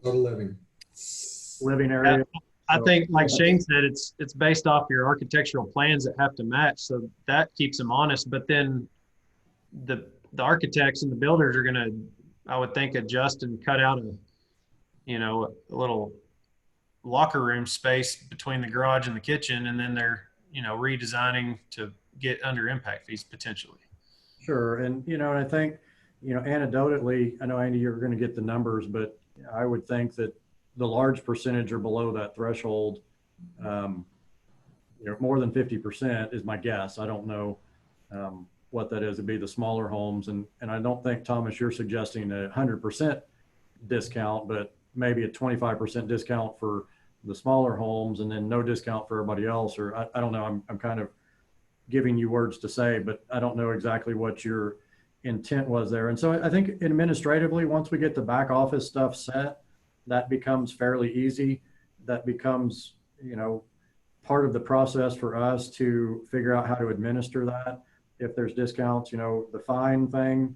Total living area? I think, like Shane said, it's based off your architectural plans that have to match, so that keeps them honest. But then the architects and the builders are going to, I would think, adjust and cut out a little locker room space between the garage and the kitchen, and then they're, you know, redesigning to get under impact fees potentially. Sure. And, you know, and I think, you know, anecdotally, I know, Andy, you're going to get the numbers, but I would think that the large percentage are below that threshold. You know, more than 50% is my guess. I don't know what that is. It'd be the smaller homes. And I don't think, Thomas, you're suggesting a 100% discount, but maybe a 25% discount for the smaller homes and then no discount for everybody else. Or I don't know. I'm kind of giving you words to say, but I don't know exactly what your intent was there. And so I think administratively, once we get the back office stuff set, that becomes fairly easy. That becomes, you know, part of the process for us to figure out how to administer that. If there's discounts, you know, the fine thing,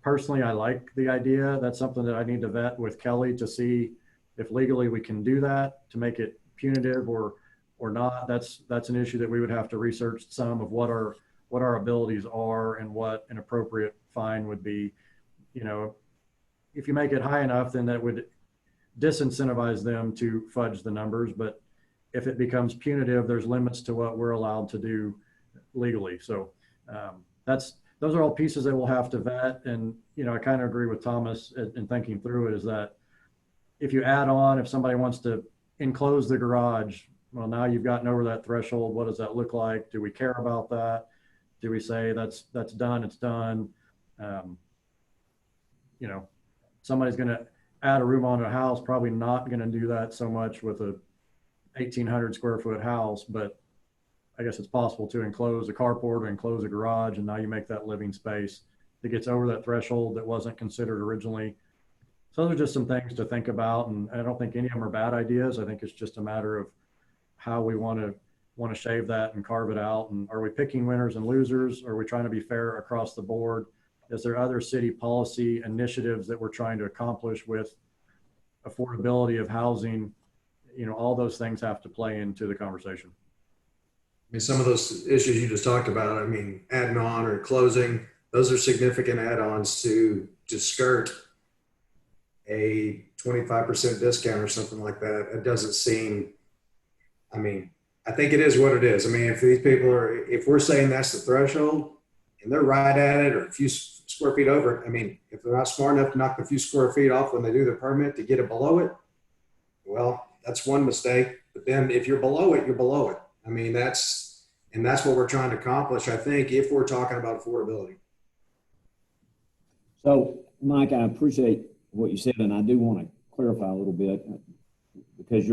personally, I like the idea. That's something that I need to vet with Kelly to see if legally we can do that, to make it punitive or not. That's an issue that we would have to research some of what our abilities are and what an appropriate fine would be. You know, if you make it high enough, then that would disincentivize them to fudge the numbers. But if it becomes punitive, there's limits to what we're allowed to do legally. So those are all pieces that we'll have to vet. And, you know, I kind of agree with Thomas in thinking through it, is that if you add on, if somebody wants to enclose the garage, well, now you've gotten over that threshold. What does that look like? Do we care about that? Do we say that's done, it's done? You know, somebody's going to add a room onto a house, probably not going to do that so much with a 1,800 square foot house, but I guess it's possible to enclose a carport or enclose a garage, and now you make that living space that gets over that threshold that wasn't considered originally. So those are just some things to think about, and I don't think any of them are bad ideas. I think it's just a matter of how we want to shave that and carve it out. And are we picking winners and losers? Are we trying to be fair across the board? Is there other city policy initiatives that we're trying to accomplish with affordability of housing? You know, all those things have to play into the conversation. I mean, some of those issues you just talked about, I mean, adding on or closing, those are significant add-ons to skirt a 25% discount or something like that. It doesn't seem, I mean, I think it is what it is. I mean, if these people are, if we're saying that's the threshold and they're right at it or a few square feet over it, I mean, if they're not smart enough to knock a few square feet off when they do the permit to get it below it, well, that's one mistake. But then if you're below it, you're below it. I mean, that's what we're trying to accomplish, I think, if we're talking about affordability. So Mike, I appreciate what you said, and I do want to clarify a little bit because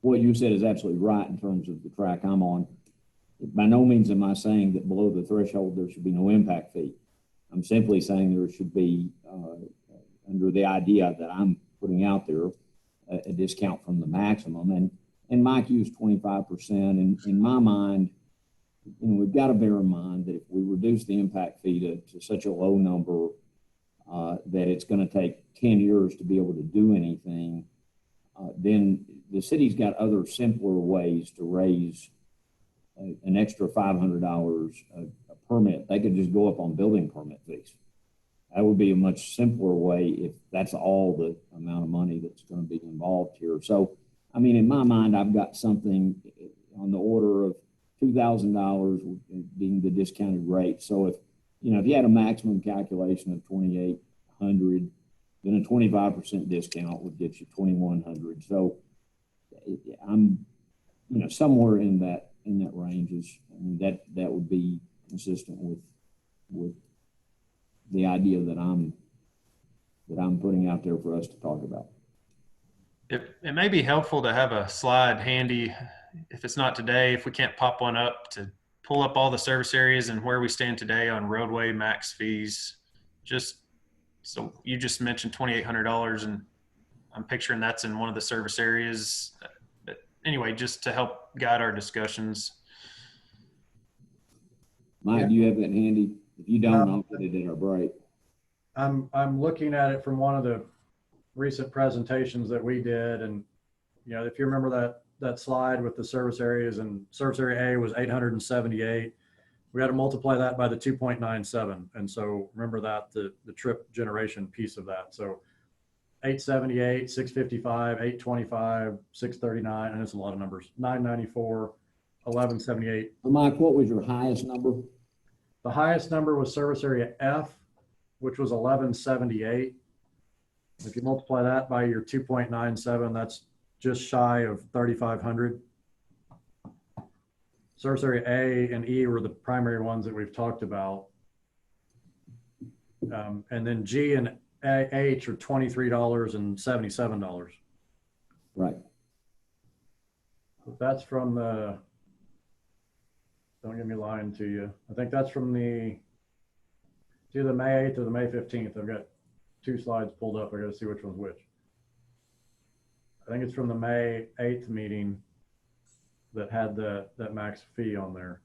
what you said is absolutely right in terms of the track I'm on. By no means am I saying that below the threshold there should be no impact fee. I'm simply saying there should be, under the idea that I'm putting out there, a discount from the maximum. And Mike used 25%. And in my mind, we've got to bear in mind that if we reduce the impact fee to such a low number that it's going to take 10 years to be able to do anything, then the city's got other simpler ways to raise an extra $500 a permit. They could just go up on building permit fees. That would be a much simpler way if that's all the amount of money that's going to be involved here. So, I mean, in my mind, I've got something on the order of $2,000 being the discounted rate. So if you had a maximum calculation of $2,800, then a 25% discount would get you $2,100. So I'm, somewhere in that range is, that would be consistent with the idea that I'm putting out there for us to talk about. It may be helpful to have a slide handy, if it's not today, if we can't pop one up, to pull up all the service areas and where we stand today on roadway max fees. So you just mentioned $2,800, and I'm picturing that's in one of the service areas. But anyway, just to help guide our discussions. Mike, do you have that handy? If you don't, I'll put it in our break. I'm looking at it from one of the recent presentations that we did, and if you remember that slide with the service areas, and service area A was 878. We had to multiply that by the 2.97, and so remember that the trip generation piece of that. So 878, 655, 825, 639, and it's a lot of numbers. 994, 1178. Mike, what was your highest number? The highest number was service area F, which was 1178. If you multiply that by your 2.97, that's just shy of 3,500. Service area A and E were the primary ones that we've talked about. And then G and H are $23 and $77. Right. That's from the, don't get me lying to you. I think that's from it's either the May 8th or the May 15th. I've got two slides pulled up. I got to see which one's which. I think it's from the May 8th meeting that had that max fee on there.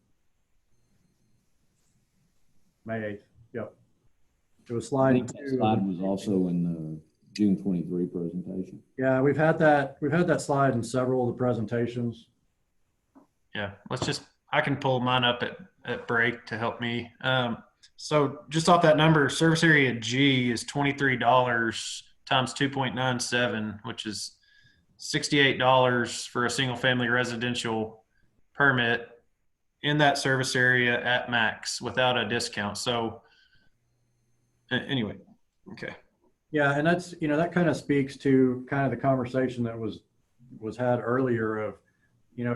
May 8th. Yep. It was slide 2. That slide was also in the June 23 presentation. Yeah, we've had that slide in several of the presentations. Yeah, I can pull mine up at break to help me. So just off that number, service area G is $23 times 2.97, which is $68 for a single family residential permit in that service area at max without a discount. So anyway, okay. Yeah, and that's, that kind of speaks to kind of the conversation that was had earlier of,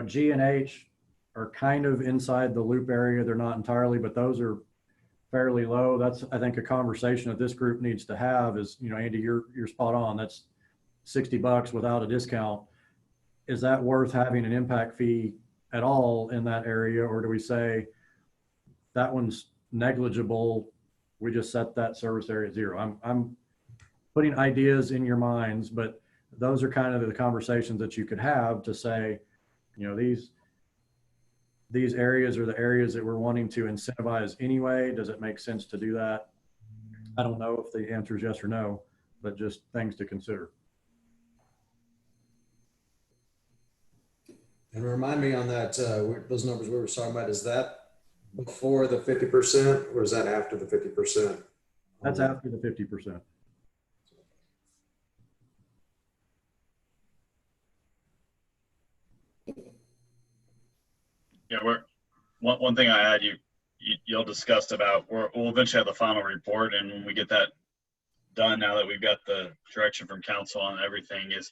G and H are kind of inside the loop area. They're not entirely, but those are fairly low. That's, I think, a conversation that this group needs to have is, Andy, you're spot on. That's $60 without a discount. Is that worth having an impact fee at all in that area? Or do we say that one's negligible? We just set that service area at 0. I'm putting ideas in your minds, but those are kind of the conversations that you could have to say, these areas are the areas that we're wanting to incentivize anyway. Does it make sense to do that? I don't know if the answer is yes or no, but just things to consider. And remind me on that, those numbers we were talking about, is that before the 50% or is that after the 50%? That's after the 50%. Yeah, one thing I had you'll discussed about, we'll eventually have the final report, and when we get that done, now that we've got the direction from council on everything, is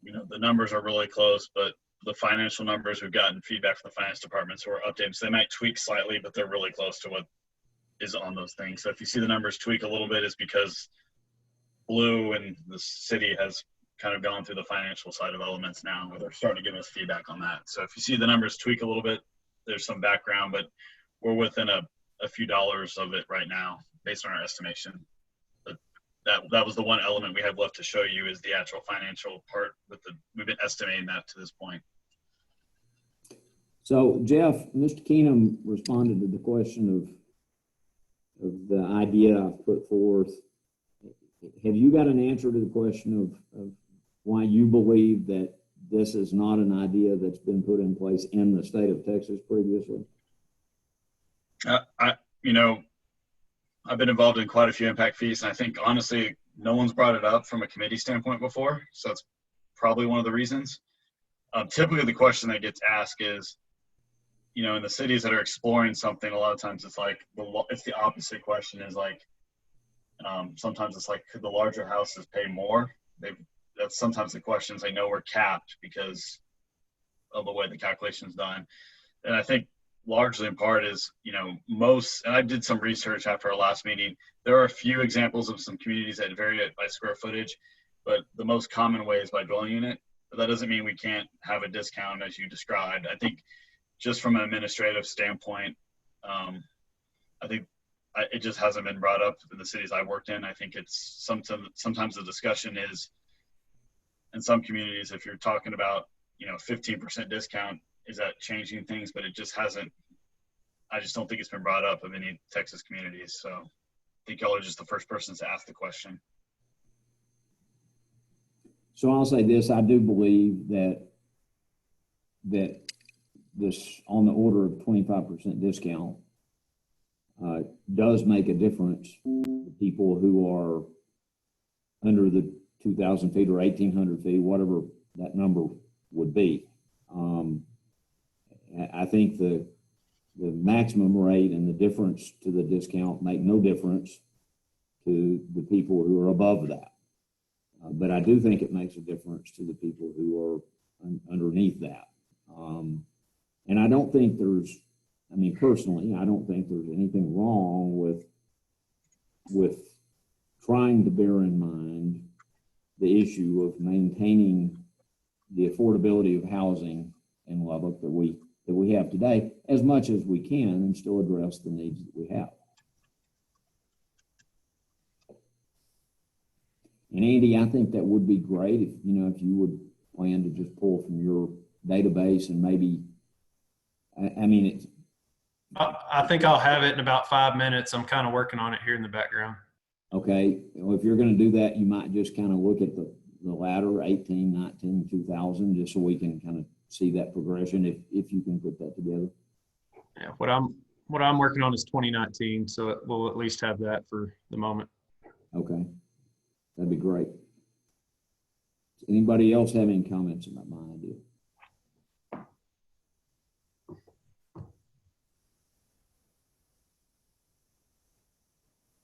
the numbers are really close, but the financial numbers, we've gotten feedback from the finance department, so we're updating. So they might tweak slightly, but they're really close to what is on those things. So if you see the numbers tweak a little bit, it's because Blue and the city has kind of gone through the financial side of elements now, where they're starting to give us feedback on that. So if you see the numbers tweak a little bit, there's some background, but we're within a few dollars of it right now based on our estimation. But that was the one element we have left to show you, is the actual financial part we've been estimating that to this point. So Jeff, Mr. Keenum responded to the question of the idea I've put forth. Have you got an answer to the question of why you believe that this is not an idea that's been put in place in the state of Texas previously? I've been involved in quite a few impact fees, and I think honestly, no one's brought it up from a committee standpoint before. So that's probably one of the reasons. Typically the question that gets asked is, in the cities that are exploring something, a lot of times it's like, it's the opposite question, is like, sometimes it's like, could the larger houses pay more? That's sometimes the questions. They know we're capped because of the way the calculation's done. And I think largely in part is, and I did some research after our last meeting, there are a few examples of some communities that vary it by square footage, but the most common way is by dwelling unit. But that doesn't mean we can't have a discount as you described. I think just from an administrative standpoint, I think it just hasn't been brought up in the cities I worked in. I think it's sometimes the discussion is, in some communities, if you're talking about, 15% discount, is that changing things? But it just hasn't. I just don't think it's been brought up of any Texas communities. So I think y'all are just the first persons to ask the question. So I'll say this: I do believe that this on the order of 25% discount does make a difference to people who are under the 2,000 feet or 1,800 feet, whatever that number would be. I think the maximum rate and the difference to the discount make no difference to the people who are above that. But I do think it makes a difference to the people who are underneath that. And I don't think personally, I don't think there's anything wrong with trying to bear in mind the issue of maintaining the affordability of housing in Lubbock that we have today, as much as we can, and still address the needs that we have. And Andy, I think that would be great if you would plan to just pull from your database and maybe, I think I'll have it in about 5 minutes. I'm kind of working on it here in the background. Okay. Well, if you're going to do that, you might just kind of look at the ladder, 18, 19, 2000, just so we can kind of see that progression, if you can put that together. Yeah, what I'm working on is 2019, so we'll at least have that for the moment. Okay. That'd be great. Does anybody else have any comments about my idea?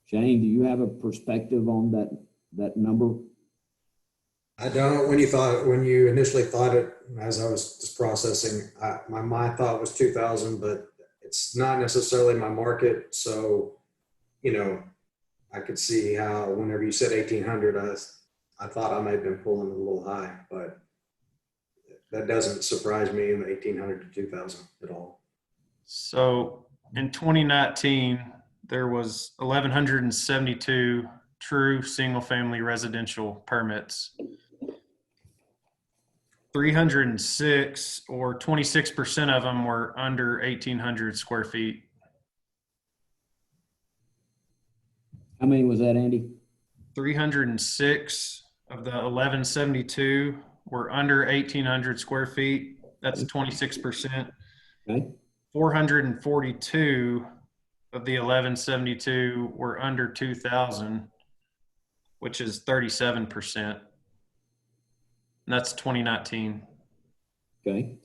Shane, do you have a perspective on that number? I don't. When you initially thought it, as I was just processing, my thought was 2,000, but it's not necessarily my market. So, I could see how whenever you said 1,800, I thought I may have been pulling a little high, but that doesn't surprise me in the 1,800 to 2,000 at all. So in 2019, there was 1,172 true single-family residential permits. 306, or 26% of them, were under 1,800 square feet. How many was that, Andy? 306 of the 1,172 were under 1,800 square feet. That's 26%. Okay. 442 of the 1,172 were under 2,000, which is 37%. And that's 2019. Okay.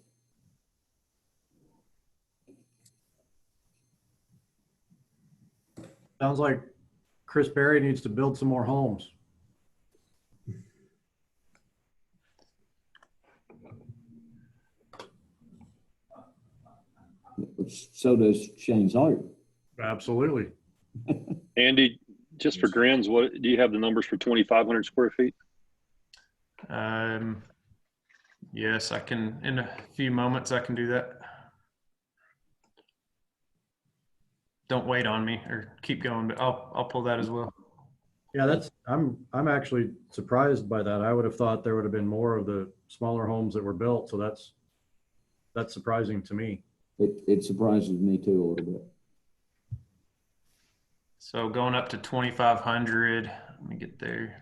Sounds like Chris Berry needs to build some more homes. So does Shane Salyer. Absolutely. Andy, just for grins, what do you have the numbers for 2,500 square feet? Yes, I can, in a few moments, I can do that. Don't wait on me or keep going, but I'll pull that as well. Yeah, I'm actually surprised by that. I would have thought there would have been more of the smaller homes that were built. So that's surprising to me. It surprises me too a little bit. So going up to 2,500, let me get there.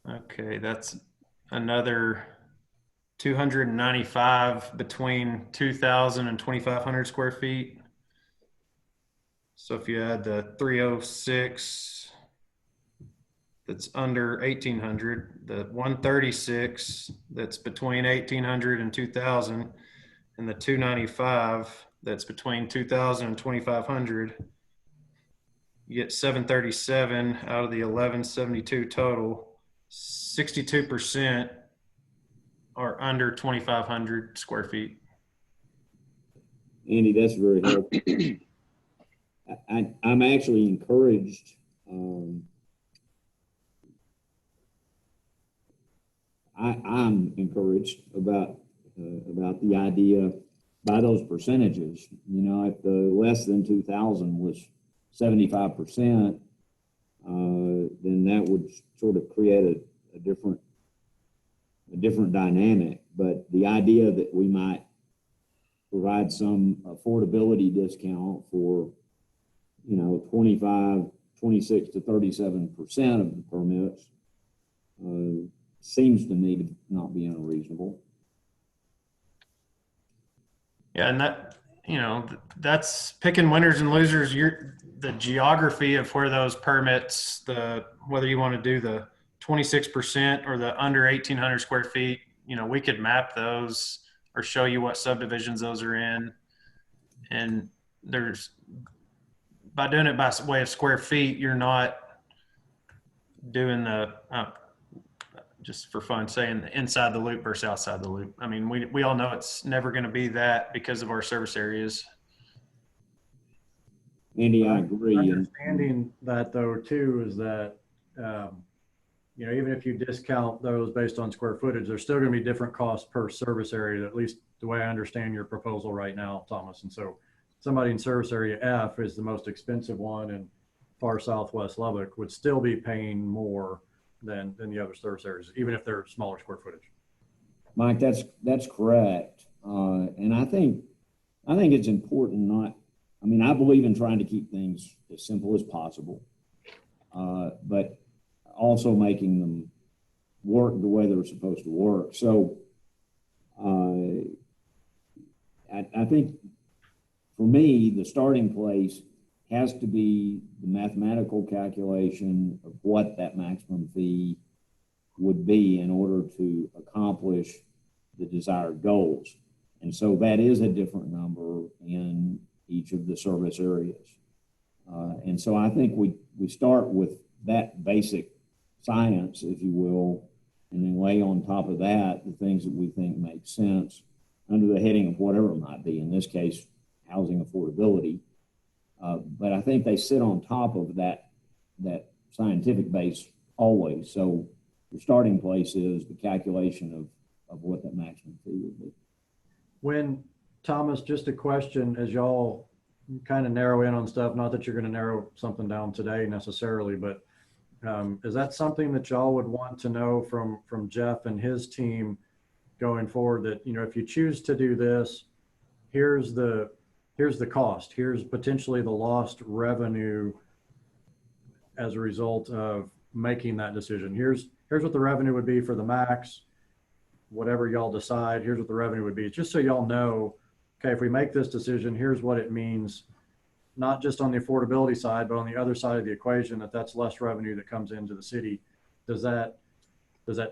Okay, that's another 295 between 2,000 and 2,500 square feet. So if you add the 306, that's under 1,800, the 136 that's between 1,800 and 2,000, and the 295 that's between 2,000 and 2,500, you get 737 out of the 1172 total. 62% are under 2,500 square feet. Andy, that's very helpful. I'm actually encouraged. I'm encouraged about the idea by those percentages. You know, if the less than 2,000 was 75%, then that would sort of create a different dynamic. But the idea that we might provide some affordability discount for, 26 to 37% of the permits seems to me to not be unreasonable. Yeah, and that, that's picking winners and losers. The geography of where those permits, whether you want to do the 26% or the under 1,800 square feet, we could map those or show you what subdivisions those are in. And by doing it by way of square feet, you're not doing just for fun, saying inside the loop versus outside the loop. I mean, we all know it's never going to be that because of our service areas. Andy, I agree. Understanding that though too is that even if you discount those based on square footage, there's still going to be different costs per service area, at least the way I understand your proposal right now, Thomas. And so somebody in service area F is the most expensive one in far southwest Lubbock would still be paying more than the other service areas, even if they're smaller square footage. Mike, that's correct. And I think it's important I believe in trying to keep things as simple as possible, but also making them work the way they're supposed to work. So I think for me, the starting place has to be the mathematical calculation of what that maximum fee would be in order to accomplish the desired goals. And so that is a different number in each of the service areas. And so I think we start with that basic science, if you will, and then lay on top of that the things that we think make sense under the heading of whatever it might be, in this case, housing affordability. But I think they sit on top of that scientific base always. So the starting place is the calculation of what that maximum fee would be. When, Thomas, just a question, as y'all kind of narrow in on stuff, not that you're going to narrow something down today necessarily, but is that something that y'all would want to know from Jeff and his team going forward, that, if you choose to do this, here's the cost, here's potentially the lost revenue as a result of making that decision. Here's what the revenue would be for the max, whatever y'all decide, here's what the revenue would be. It's just so y'all know, okay, if we make this decision, here's what it means, not just on the affordability side, but on the other side of the equation, that's less revenue that comes into the city. Does that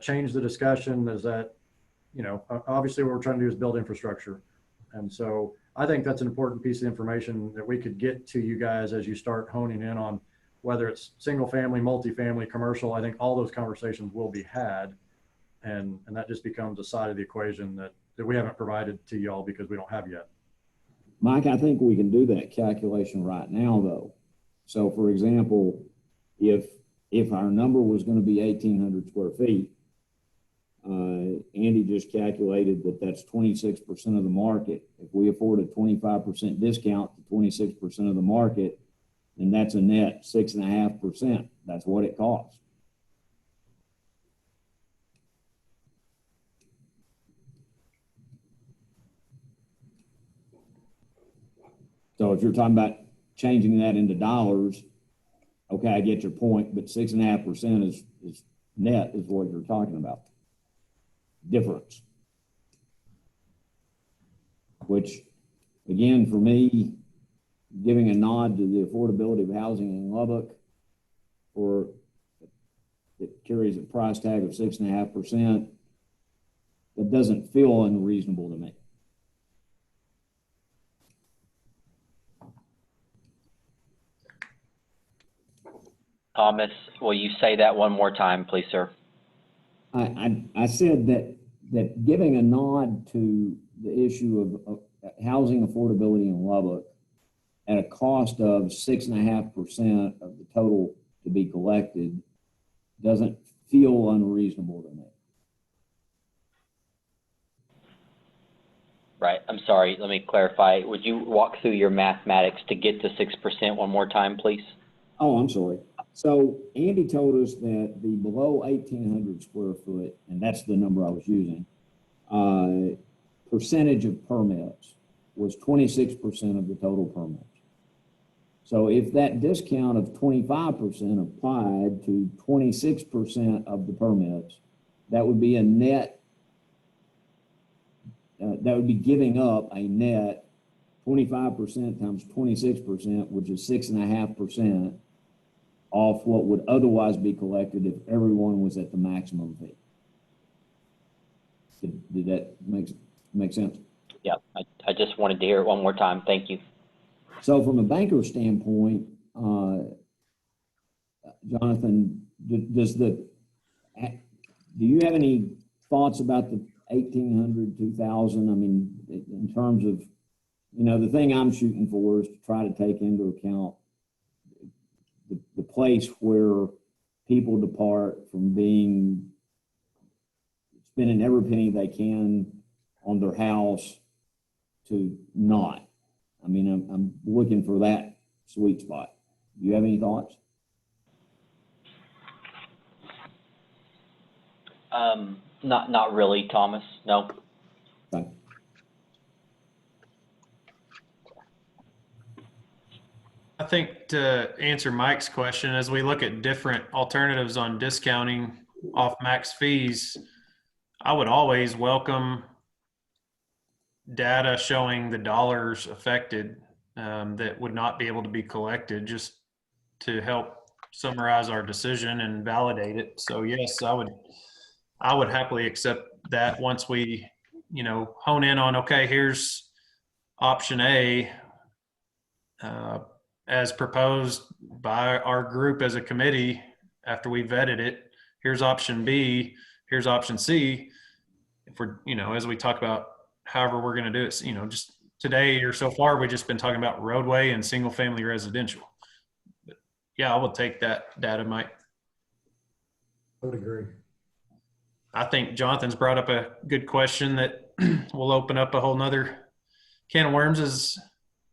change the discussion? Does that, obviously what we're trying to do is build infrastructure. And so I think that's an important piece of information that we could get to you guys as you start honing in on whether it's single family, multifamily, commercial. I think all those conversations will be had. And that just becomes a side of the equation that we haven't provided to y'all because we don't have yet. Mike, I think we can do that calculation right now, though. So, for example, if our number was going to be 1,800 square feet, Andy just calculated that that's 26% of the market. If we afford a 25% discount to 26% of the market, then that's a net 6.5%. That's what it costs. So if you're talking about changing that into dollars, okay, I get your point, but 6.5% is net is what you're talking about. Difference. Which, again, for me, giving a nod to the affordability of housing in Lubbock it carries a price tag of 6.5%, that doesn't feel unreasonable to me. Thomas, will you say that one more time, please, sir? I said that giving a nod to the issue of housing affordability in Lubbock at a cost of 6.5% of the total to be collected doesn't feel unreasonable to me. Right. I'm sorry. Let me clarify. Would you walk through your mathematics to get to 6% one more time, please? Oh, I'm sorry. So Andy told us that the below 1,800 square foot, and that's the number I was using, percentage of permits was 26% of the total permits. So if that discount of 25% applied to 26% of the permits, that would be a net, that would be giving up a net 25% times 26%, which is 6.5%. Off what would otherwise be collected if everyone was at the maximum fee. Did that make sense? Yeah, I just wanted to hear it one more time. Thank you. So from a banker standpoint, Jonathan, do you have any thoughts about the 1,800, 2,000? I mean, in terms of, the thing I'm shooting for is to try to take into account the place where people depart from spending every penny they can on their house to not. I mean, I'm looking for that sweet spot. Do you have any thoughts? Not really, Thomas. No. Okay. I think to answer Mike's question, as we look at different alternatives on discounting off max fees, I would always welcome data showing the dollars affected that would not be able to be collected, just to help summarize our decision and validate it. So yes, I would happily accept that once we, hone in on, okay, here's option A, as proposed by our group as a committee after we vetted it. Here's option B, here's option C. If we're, as we talk about however we're going to do it, just today or so far, we've just been talking about roadway and single family residential. But yeah, I will take that data, Mike. I would agree. I think Jonathan's brought up a good question that will open up a whole nother can of worms. Is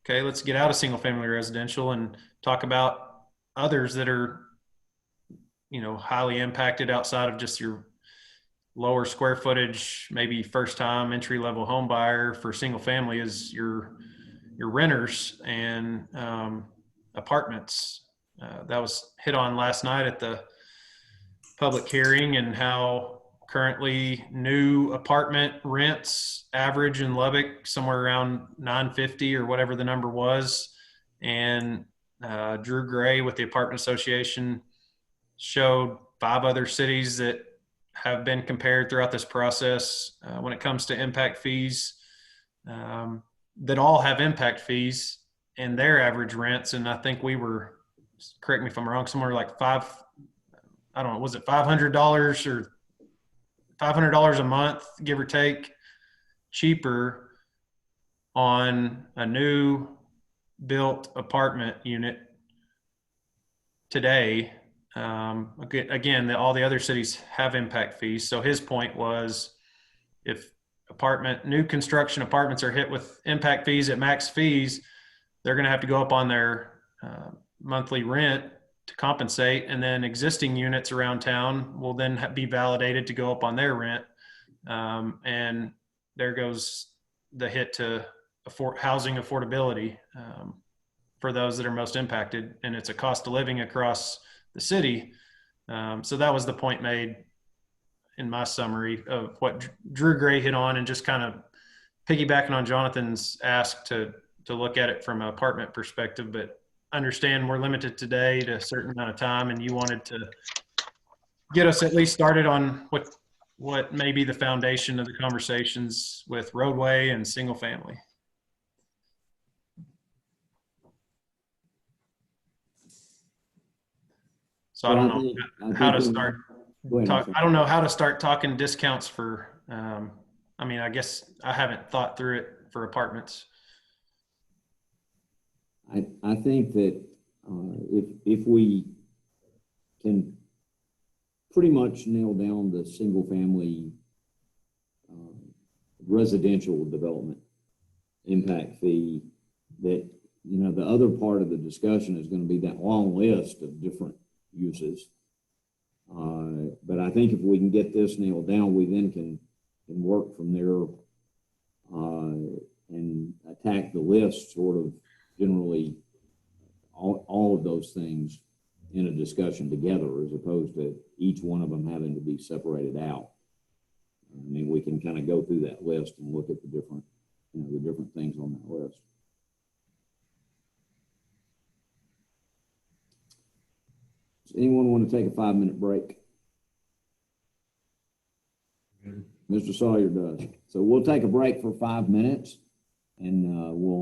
okay, let's get out of single family residential and talk about others that are, highly impacted outside of just your lower square footage, maybe first time entry level home buyer for single family is your renters and apartments. That was hit on last night at the public hearing, and how currently new apartment rents average in Lubbock somewhere around $950 or whatever the number was. And Drew Gray with the Apartment Association showed 5 other cities that have been compared throughout this process when it comes to impact fees. that all have impact fees and their average rents. And I think we were, correct me if I'm wrong, somewhere like I don't know, was it $500 or $500 a month, give or take, cheaper on a new built apartment unit today. Again, all the other cities have impact fees. So his point was, if new construction apartments are hit with impact fees at max fees, they're going to have to go up on their monthly rent to compensate. And then existing units around town will then be validated to go up on their rent. And there goes the hit to housing affordability for those that are most impacted. And it's a cost of living across the city. So that was the point made in my summary of what Drew Gray hit on, and just kind of piggybacking on Jonathan's ask to look at it from an apartment perspective, but understand we're limited today to a certain amount of time, and you wanted to get us at least started on what may be the foundation of the conversations with roadway and single family. So I don't know how to start. I don't know how to start talking discounts for, I mean, I guess I haven't thought through it for apartments. I think that if we can pretty much nail down the single family residential development impact fee, that, you know, the other part of the discussion is going to be that long list of different uses. But I think if we can get this nailed down, we then can work from there and attack the list sort of generally all of those things in a discussion together, as opposed to each one of them having to be separated out. I mean, we can kind of go through that list and look at the different, you know, the different things on that list. Does anyone want to take a 5-minute break? Mr. Salyer does. So we'll take a break for 5 minutes, and we'll